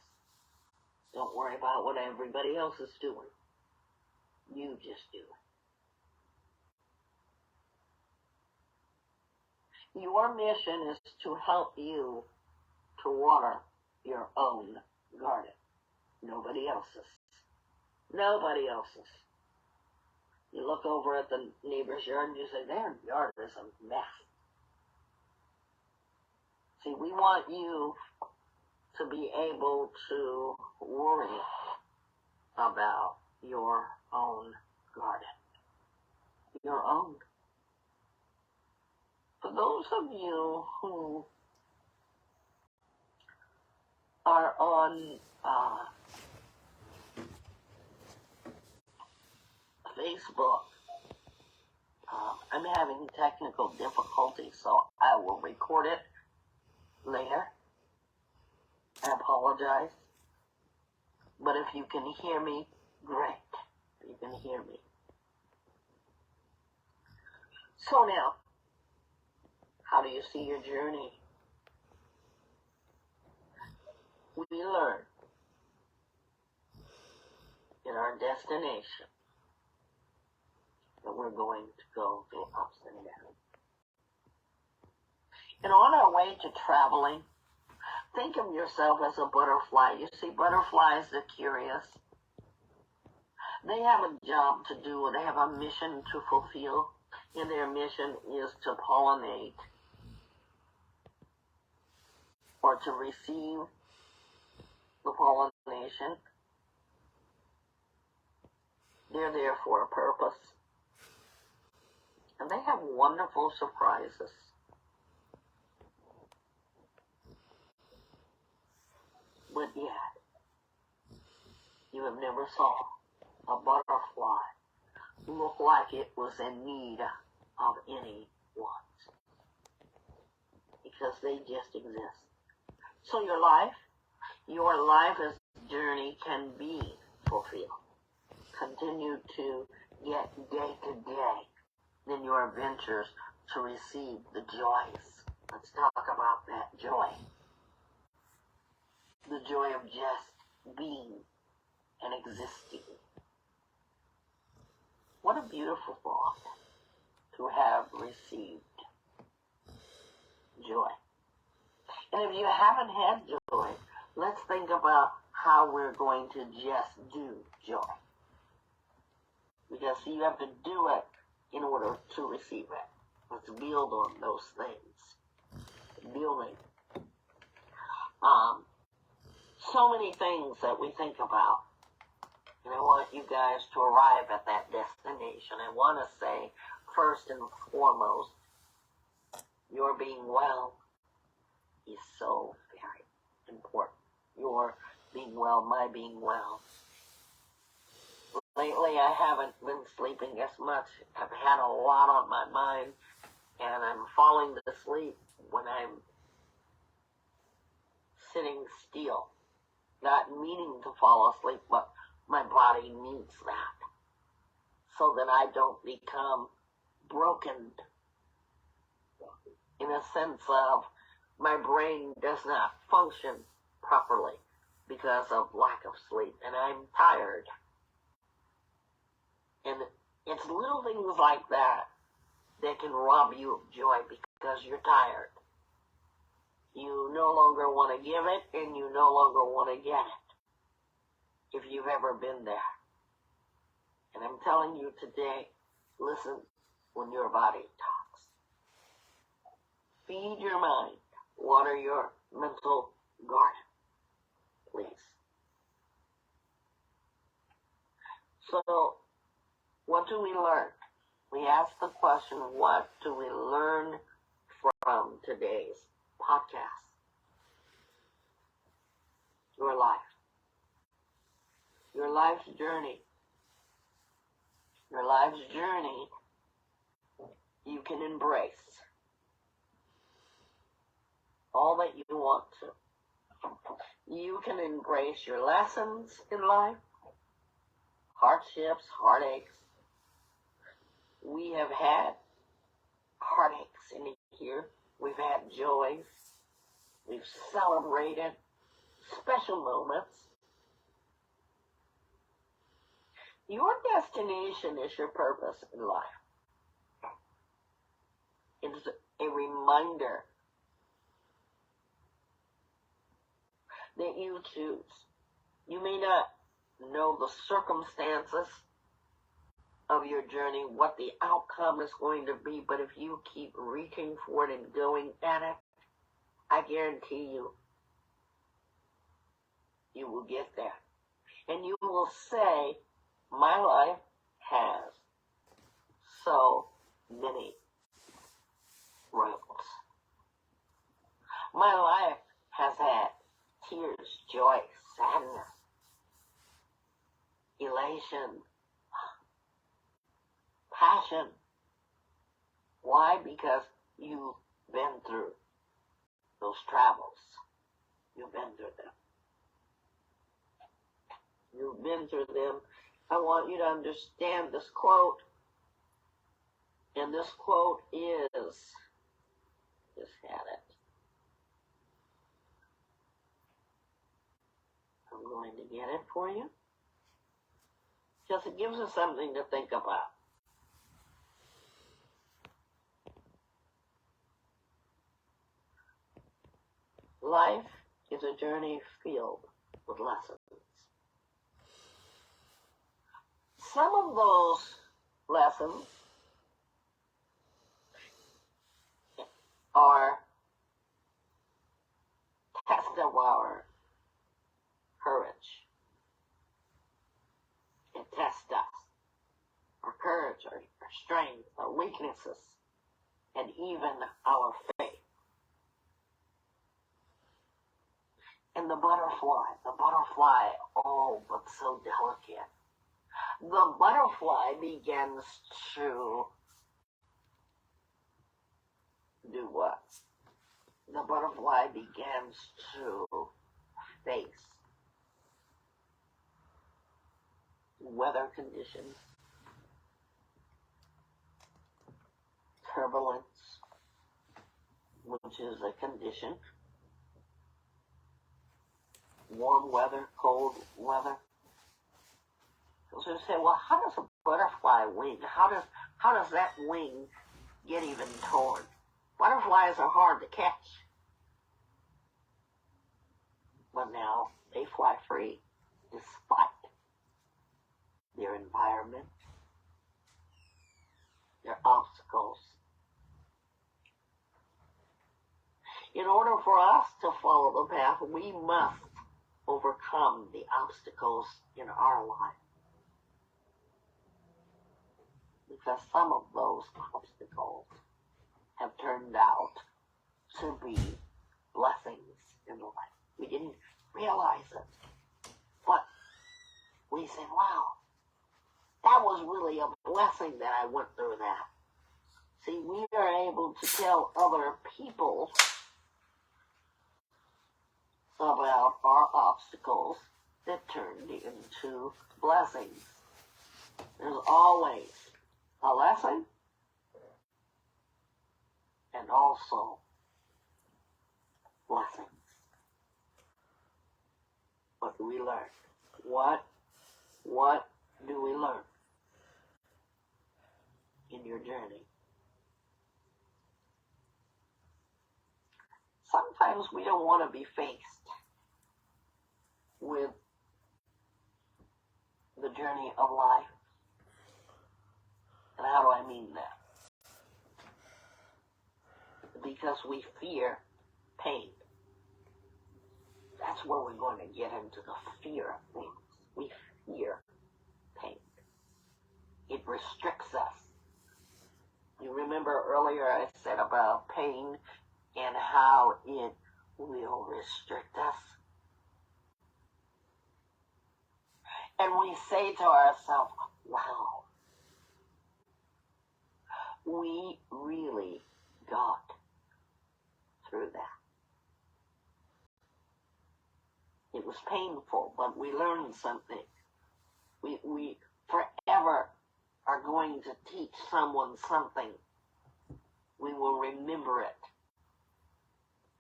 Don't worry about what everybody else is doing. You just do it. Your mission is to help you to water your own garden. Nobody else's. Nobody else's. You look over at the neighbor's yard and you say, their yard is a mess. See, we want you to be able to worry about your own garden. Your own. For those of you who are on Facebook, I'm having technical difficulties, so I will record it later. I apologize. But if you can hear me, great. You can hear me. So now, how do you see your journey? We learn in our destination that we're going to go through ups and downs. And on our way to traveling, think of yourself as a butterfly. You see, butterflies are curious. They have a job to do. They have a mission to fulfill. And their mission is to pollinate or to receive the pollination. They're there for a purpose. And they have wonderful surprises. But yet, you have never saw a butterfly look like it was in need of any want. Because they just exist. So your life's journey can be fulfilled. Continue to get day to day in your adventures to receive the joys. Let's talk about that joy. The joy of just being and existing. What a beautiful thought to have received joy. And if you haven't had joy, let's think about how we're going to just do joy. Because you have to do it in order to receive it. Let's build on those things. Building. So many things that we think about. And I want you guys to arrive at that destination. I want to say, first and foremost, your being well is so very important. Your being well, my being well. Lately, I haven't been sleeping as much. I've had a lot on my mind, and I'm falling to sleep when I'm sitting still. Not meaning to fall asleep, but my body needs that. So that I don't become broken in a sense of my brain does not function properly because of lack of sleep, and I'm tired. And it's little things like that that can rob you of joy because you're tired. You no longer want to give it, and you no longer want to get it. If you've ever been there. And I'm telling you today, listen when your body talks. Feed your mind. Water your mental garden, please. So, what do we learn? We ask the question, what do we learn from today's podcast? Your life. Your life's journey. Your life's journey you can embrace all that you want to. You can embrace your lessons in life, hardships, heartaches. We have had heartaches in here. We've had joys. We've celebrated special moments. Your destination is your purpose in life. It's a reminder that you choose. You may not know the circumstances of your journey, what the outcome is going to be, but if you keep reaching for it and going at it, I guarantee you, you will get there. And you will say, my life has so many roads. My life has had tears, joy, sadness, elation, passion. Why? Because you've been through those travels. You've been through them. You've been through them. I want you to understand this quote. And this quote is, just had it. I'm going to get it for you. Because it gives us something to think about. Life is a journey filled with lessons. Some of those lessons are tests of our courage. It tests us. Our courage, our strength, our weaknesses, and even our faith. And the butterfly, oh, but so delicate. The butterfly begins to do what? The butterfly begins to face weather conditions, turbulence, which is a condition, warm weather, cold weather. So you say, well, how does a butterfly wing? How does that wing get even torn? Butterflies are hard to catch. But now they fly free despite their environment, their obstacles. In order for us to follow the path, we must overcome the obstacles in our life. Because some of those obstacles have turned out to be blessings in life. We didn't realize it. But we said, wow, that was really a blessing that I went through that. See, we are able to tell other people about our obstacles that turned into blessings. There's always a lesson and also blessings. What do we learn? What do we learn in your journey? Sometimes we don't want to be faced with the journey of life. And how do I mean that? because we fear pain. That's where we're going to get into the fear of things. We fear pain. It restricts us. You remember earlier I said about pain and how it will restrict us? And we say to ourselves, wow, we really got through that. It was painful, but we learned something. We forever are going to teach someone something. We will remember it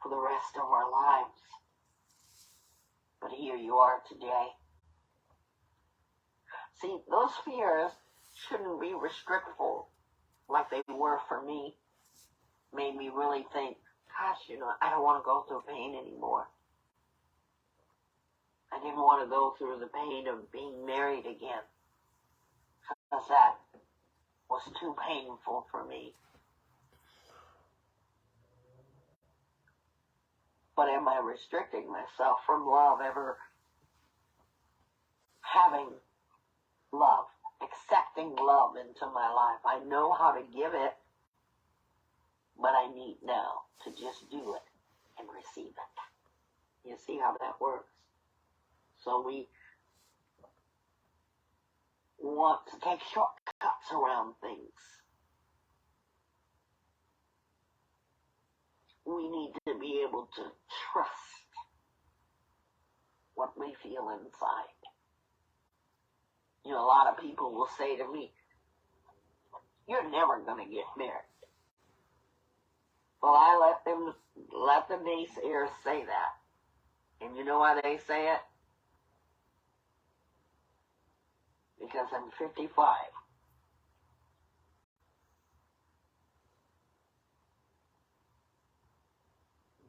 for the rest of our lives. But here you are today. See, those fears shouldn't be restrictful like they were for me. Made me really think, gosh, I don't want to go through pain anymore. I didn't want to go through the pain of being married again, because that was too painful for me. But am I restricting myself from love, ever having love, accepting love into my life? I know how to give it, but I need now to just do it and receive it. You see how that works? So we want to take shortcuts around things. We need to be able to trust what we feel inside. A lot of people will say to me, you're never going to get married. Well, I let the naysayers say that. And you know why they say it? Because I'm 55.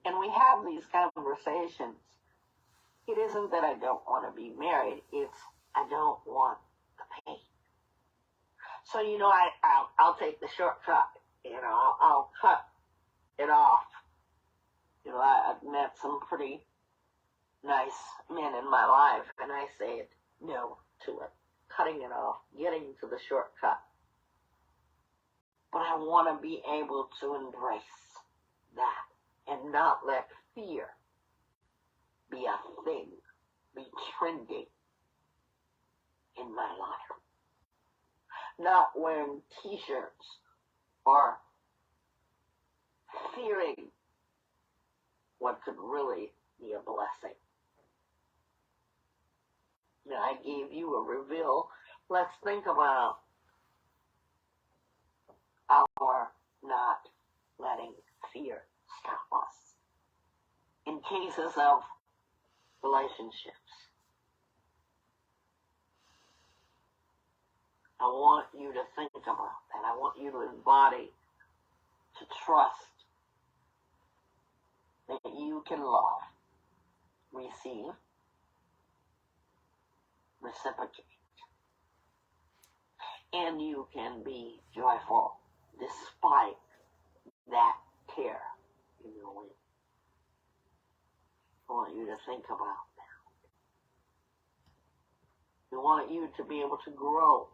And we have these conversations. It isn't that I don't want to be married. It's I don't want the pain. So, I'll take the shortcut. I'll cut it off. I've met some pretty nice men in my life, and I say no to it. Cutting it off, getting to the shortcut. But I want to be able to embrace that and not let fear be a thing, be trending in my life. Not wearing t-shirts or fearing what could really be a blessing. Now, I gave you a reveal. Let's think about our not letting fear stop us in cases of relationships. I want you to think about that. I want you to embody, to trust that you can love, receive, reciprocate, and you can be joyful despite that tear in your wing. I want you to think about that. I want you to be able to grow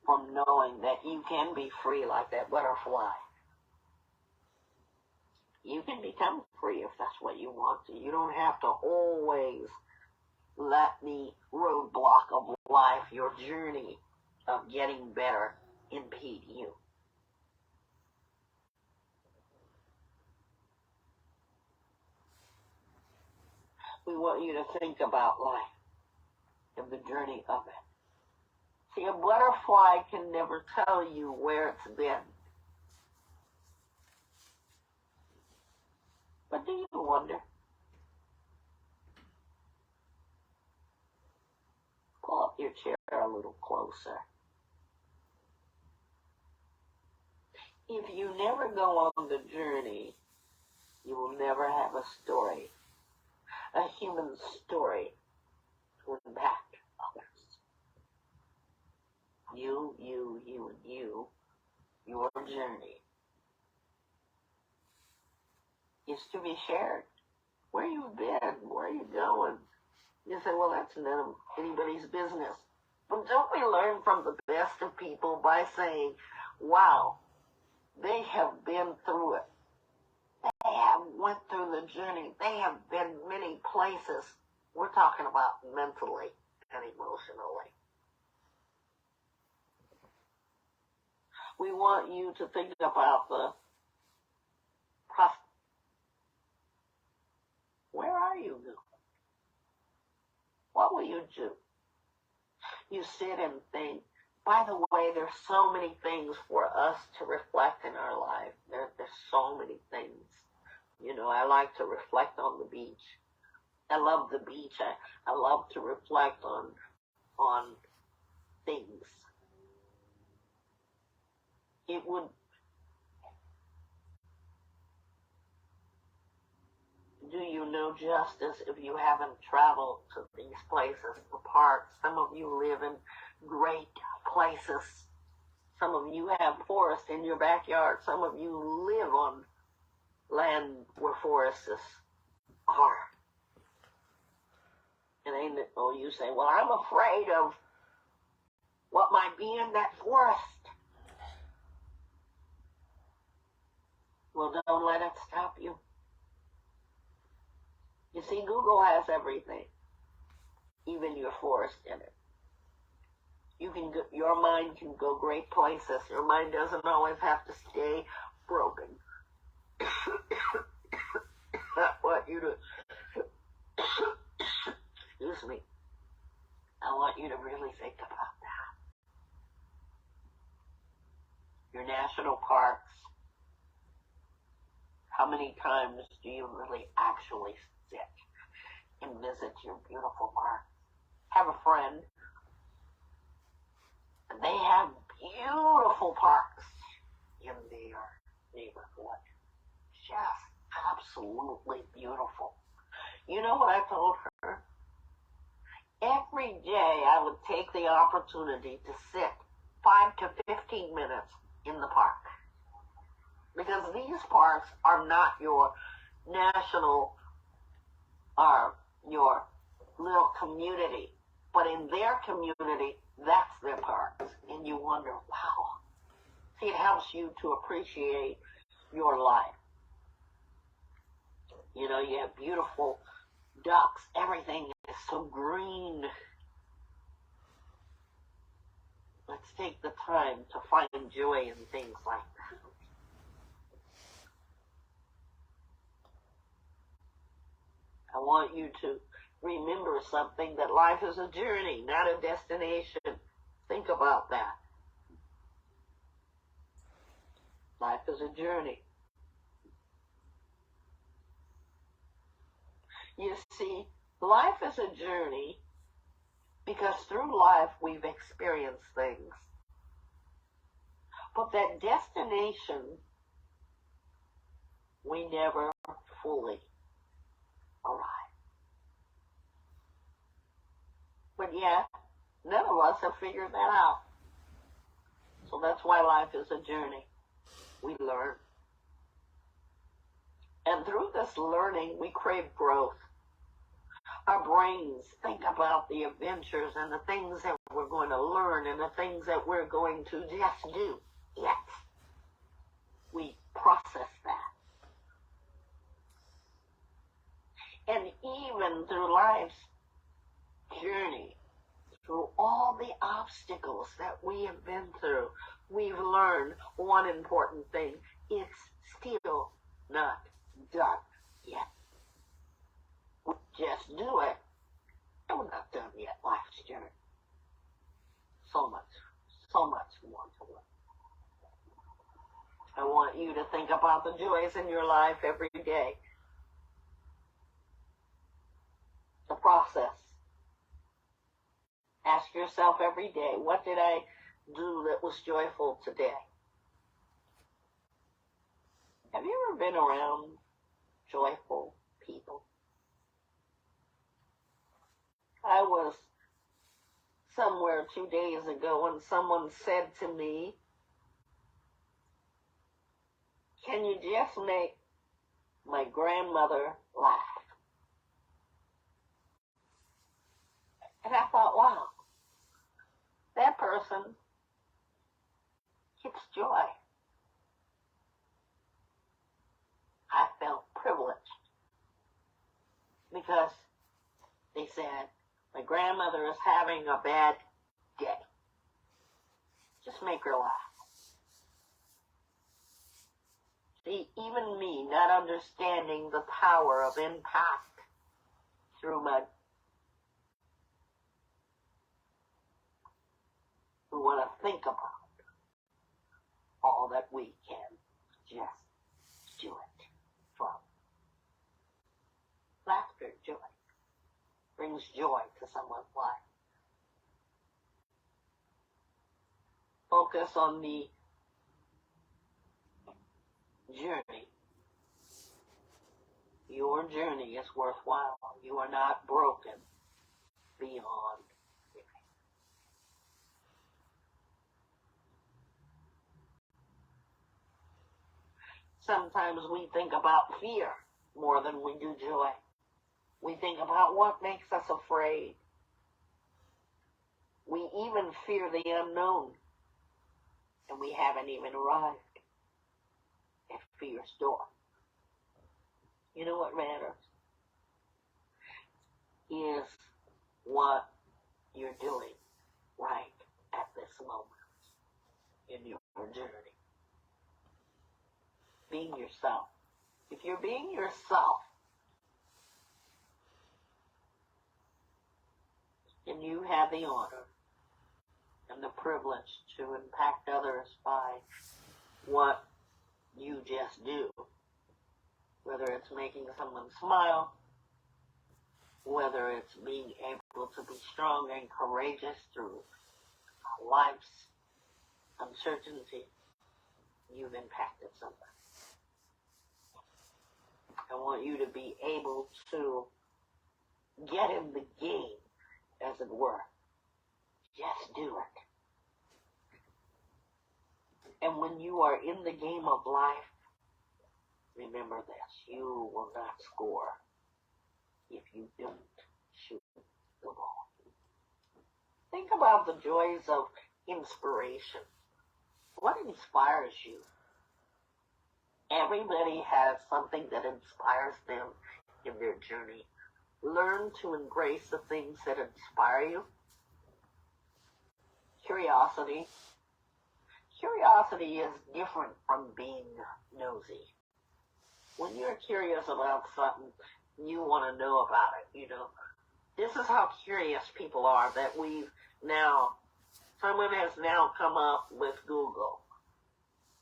from knowing that you can be free like that butterfly. You can become free if that's what you want to. You don't have to always let the roadblock of life, your journey of getting better, impede you. We want you to think about life and the journey of it. See, a butterfly can never tell you where it's been. But do you wonder? Pull up your chair a little closer. If you never go on the journey, you will never have a story, a human story to impact others. You, and you, your journey is to be shared. Where you been? Where are you going? You say, well, that's none of anybody's business. But don't we learn from the best of people by saying, wow, they have been through it. They have went through the journey. They have been many places. We're talking about mentally and emotionally. We want you to think about the process. Where are you now? What will you do? You sit and think. By the way, there's so many things for us to reflect in our life. There's so many things. You know, I like to reflect on the beach. I love the beach. I love to reflect on things. It would do you no justice if you haven't traveled to these places, the parks. Some of you live in great places. Some of you have forests in your backyard. Some of you live on land where forests are. And you say, well, I'm afraid of what might be in that forest. Well, don't let it stop you. You see, Google has everything, even your forest in it. Your mind can go great places. Your mind doesn't always have to stay broken. I want you to, excuse me, I want you to really think about that. Your national parks, how many times do you really actually sit and visit your beautiful park? Have a friend, and they have beautiful parks in their neighborhood. Just absolutely beautiful. You know what I told her? Every day I would take the opportunity to sit 5 to 15 minutes in the park. Because these parks are not your national or your little community. But in their community, that's their parks. And you wonder, wow. See, it helps you to appreciate your life. You know, you have beautiful ducks. Everything is so green. Let's take the time to find joy in things like that. I want you to remember something, that life is a journey, not a destination. Think about that. Life is a journey. You see, life is a journey because through life we've experienced things. But that destination, we never fully arrive. But yet, none of us have figured that out. So that's why life is a journey. We learn. And through this learning, we crave growth. Our brains think about the adventures and the things that we're going to learn and the things that we're going to just do. Yes, we process that. And even through life's journey, through all the obstacles that we have been through, we've learned one important thing. It's still not done yet. We just do it, and we're not done yet. Life's journey. So much more to learn. I want you to think about the joys in your life every day. The process. Ask yourself every day, what did I do that was joyful today? Have you ever been around joyful people? I was somewhere 2 days ago and someone said to me, can you just make my grandmother laughed. And I thought, wow, that person gets joy. I felt privileged because they said, my grandmother is having a bad day. Just make her laugh. See, even me, not understanding the power of impact through my, we want to think about all that we can just do it from. Laughter, joy, brings joy to someone's life. Focus on the journey. Your journey is worthwhile. You are not broken beyond repair. Sometimes we think about fear more than we do joy. We think about what makes us afraid. We even fear the unknown, and we haven't even arrived at fear's door. You know what matters is what you're doing right at this moment in your journey. Being yourself. If you're being yourself, and you have the honor and the privilege to impact others by what you just do, whether it's making someone smile, whether it's being able to be strong and courageous through life's uncertainty, you've impacted somebody. I want you to be able to get in the game, as it were. Just do it. And when you are in the game of life, remember this, you will not score if you don't shoot the ball. Think about the joys of inspiration. What inspires you? Everybody has something that inspires them in their journey. Learn to embrace the things that inspire you. Curiosity. Curiosity is different from being nosy. When you're curious about something, you want to know about it, you know. This is how curious people are that someone has now come up with Google.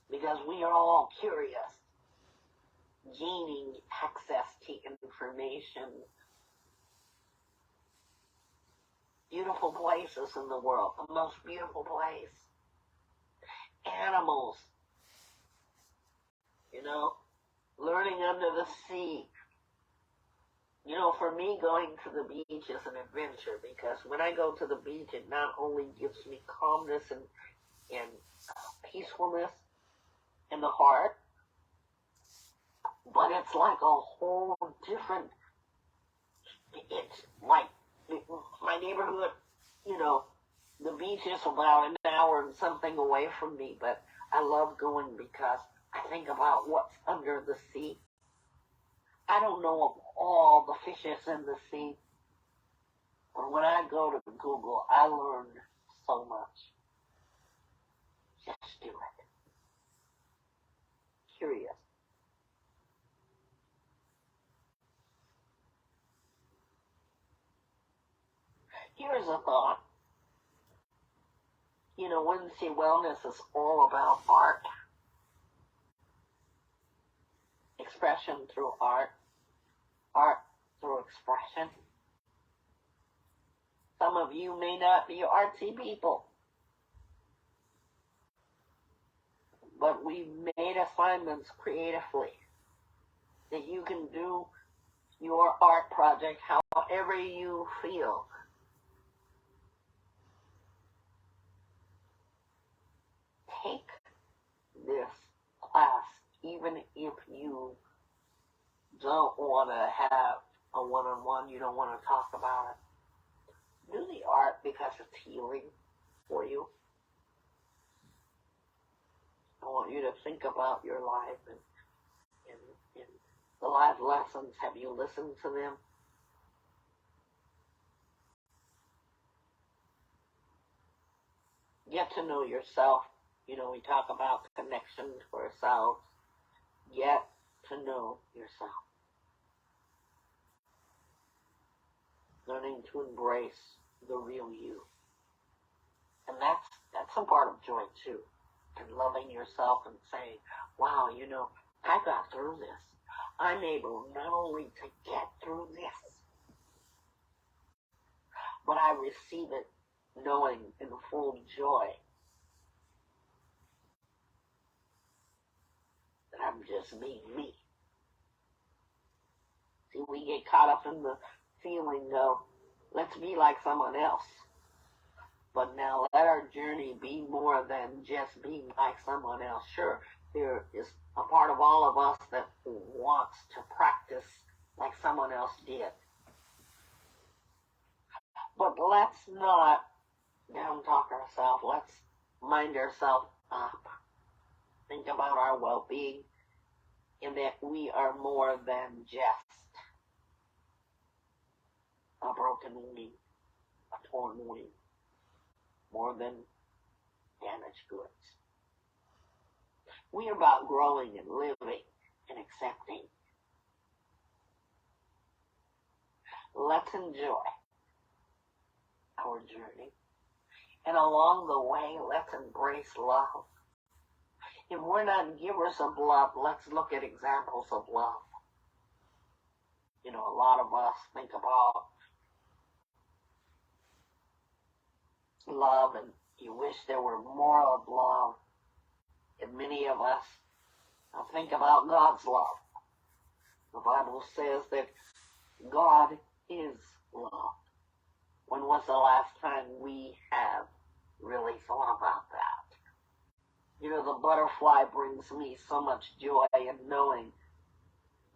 Because we are all curious, gaining access to information. Beautiful places in the world, the most beautiful place. Animals, you know, learning under the sea. You know, for me, going to the beach is an adventure because when I go to the beach, it not only gives me calmness and peacefulness in the heart, but it's like a whole different, it's like my neighborhood, you know, the beach is about an hour and something away from me, but I love going because I think about what's under the sea. I don't know of all the fishes in the sea, but when I go to Google, I learn so much. Just do it. Curious. Here's a thought. You know, Wednesday Wellness is all about art. Expression through art. Art through expression. Some of you may not be artsy people, but we've made assignments creatively that you can do your art project however you feel. Take this class, even if you don't want to have a one-on-one, you don't want to talk about it, do the art because it's healing for you. I want you to think about your life and the life lessons. Have you listened to them? Get to know yourself. You know, we talk about connection to ourselves. Get to know yourself. Learning to embrace the real you. And that's a part of joy too. And loving yourself and saying, wow, you know, I got through this. I'm able not only to get through this, but I receive it knowing in full joy that I'm just being me. See, we get caught up in the feeling of, let's be like someone else. But now let our journey be more than just being like someone else. Sure, there is a part of all of us that wants to practice like someone else did. But let's not down talk ourselves. Let's mind ourselves up. Think about our well-being in that we are more than just a broken wing, a torn wing, more than damaged goods. We are about growing and living and accepting. Let's enjoy our journey. And along the way, let's embrace love. If we're not givers of love, let's look at examples of love. You know, a lot of us think about love and you wish there were more of love. And many of us think about God's love. The Bible says that God is love. When was the last time we have really thought about that? You know, the butterfly brings me so much joy in knowing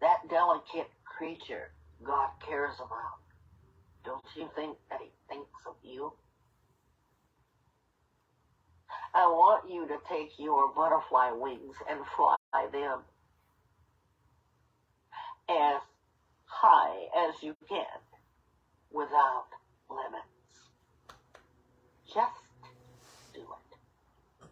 that delicate creature God cares about. Don't you think that He thinks of you? I want you to take your butterfly wings and fly them as high as you can without limits. Just do it.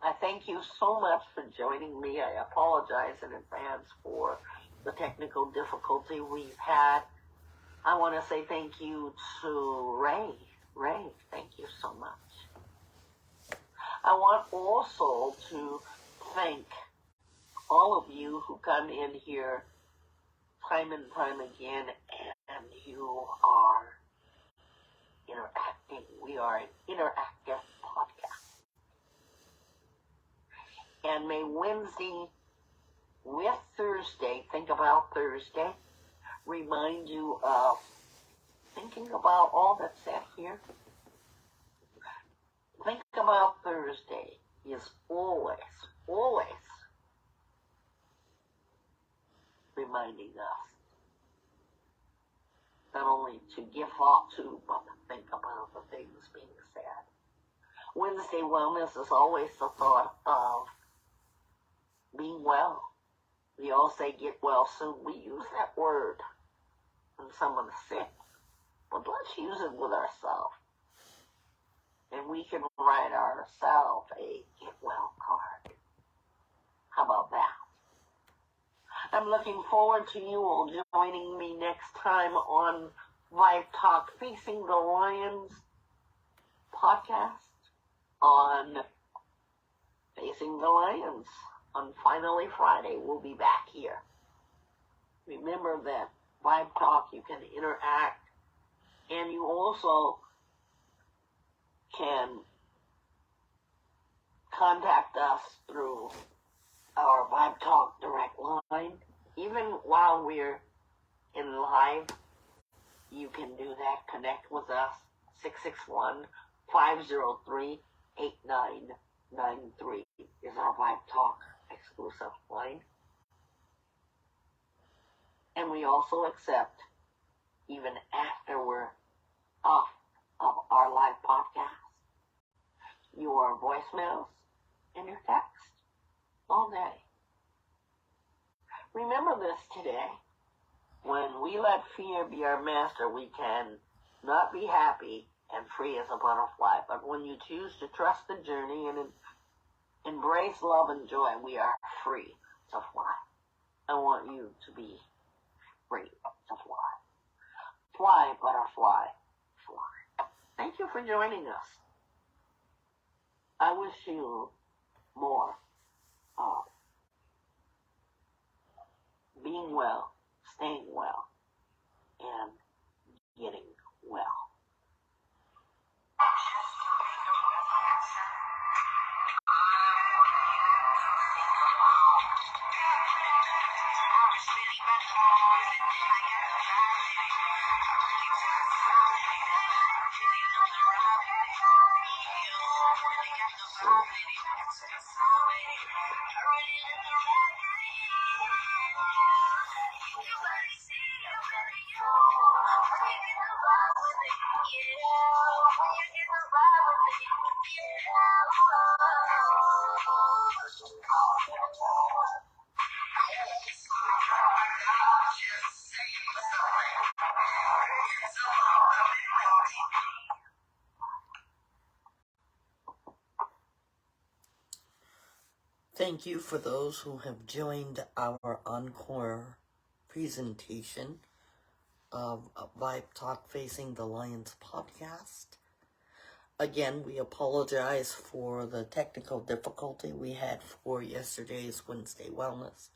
I thank you so much for joining me. I apologize in advance for the technical difficulty we've had. I want to say thank you to Ray. Ray, thank you so much. I want also to thank all of you who come in here time and time again, and you are interacting. We are an interactive podcast. And may Wednesday with Thursday, think about Thursday, remind you of thinking about all that's said here. Think about Thursday is always reminding us not only to give thought to, but to think about the things being said. Wednesday wellness is always the thought of being well. We all say get well soon. We use that word when someone's sick, but let's use it with ourselves. And we can write ourselves a get well card. How about that? I'm looking forward to you all joining me next time on VIBETALK Facing the Lions podcast on Facing the Lions on Finally Friday. We'll be back here. Remember that VIBETALK, you can interact, and you also can contact us through our VIBETALK direct line. Even while we're in live, you can do that. Connect with us. 661-503-8993 is our VIBETALK exclusive line. And we also accept, even after we're off of our live podcast, your voicemails and your text all day. Remember this today. When we let fear be our master, we can not be happy and free as a butterfly. But when you choose to trust the journey and embrace love and joy, we are free to fly. I want you to be free to fly. Fly, butterfly, fly. Thank you for joining us. I wish you more being well, staying well, and getting well. Thank you for those who have joined our encore presentation of VIBETALK Facing the Lions podcast. Again, we apologize for the technical difficulty we had for yesterday's Wednesday Wellness.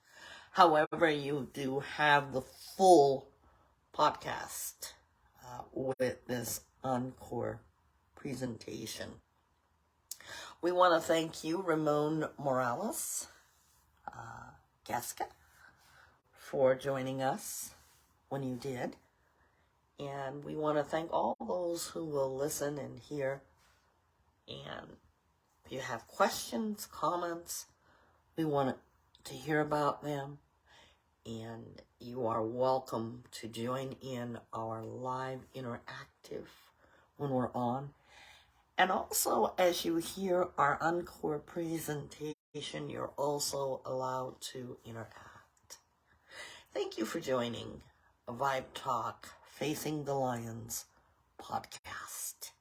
However, you do have the full podcast with this encore presentation. We want to thank you, Ramon Morales, Gasca, for joining us when you did. And we want to thank all those who will listen and hear. And if you have questions, comments, we want to hear about them. And you are welcome to join in our live interactive when we're on. And also, as you hear our encore presentation, you're also allowed to interact. Thank you for joining VIBETALK Facing the Lions podcast.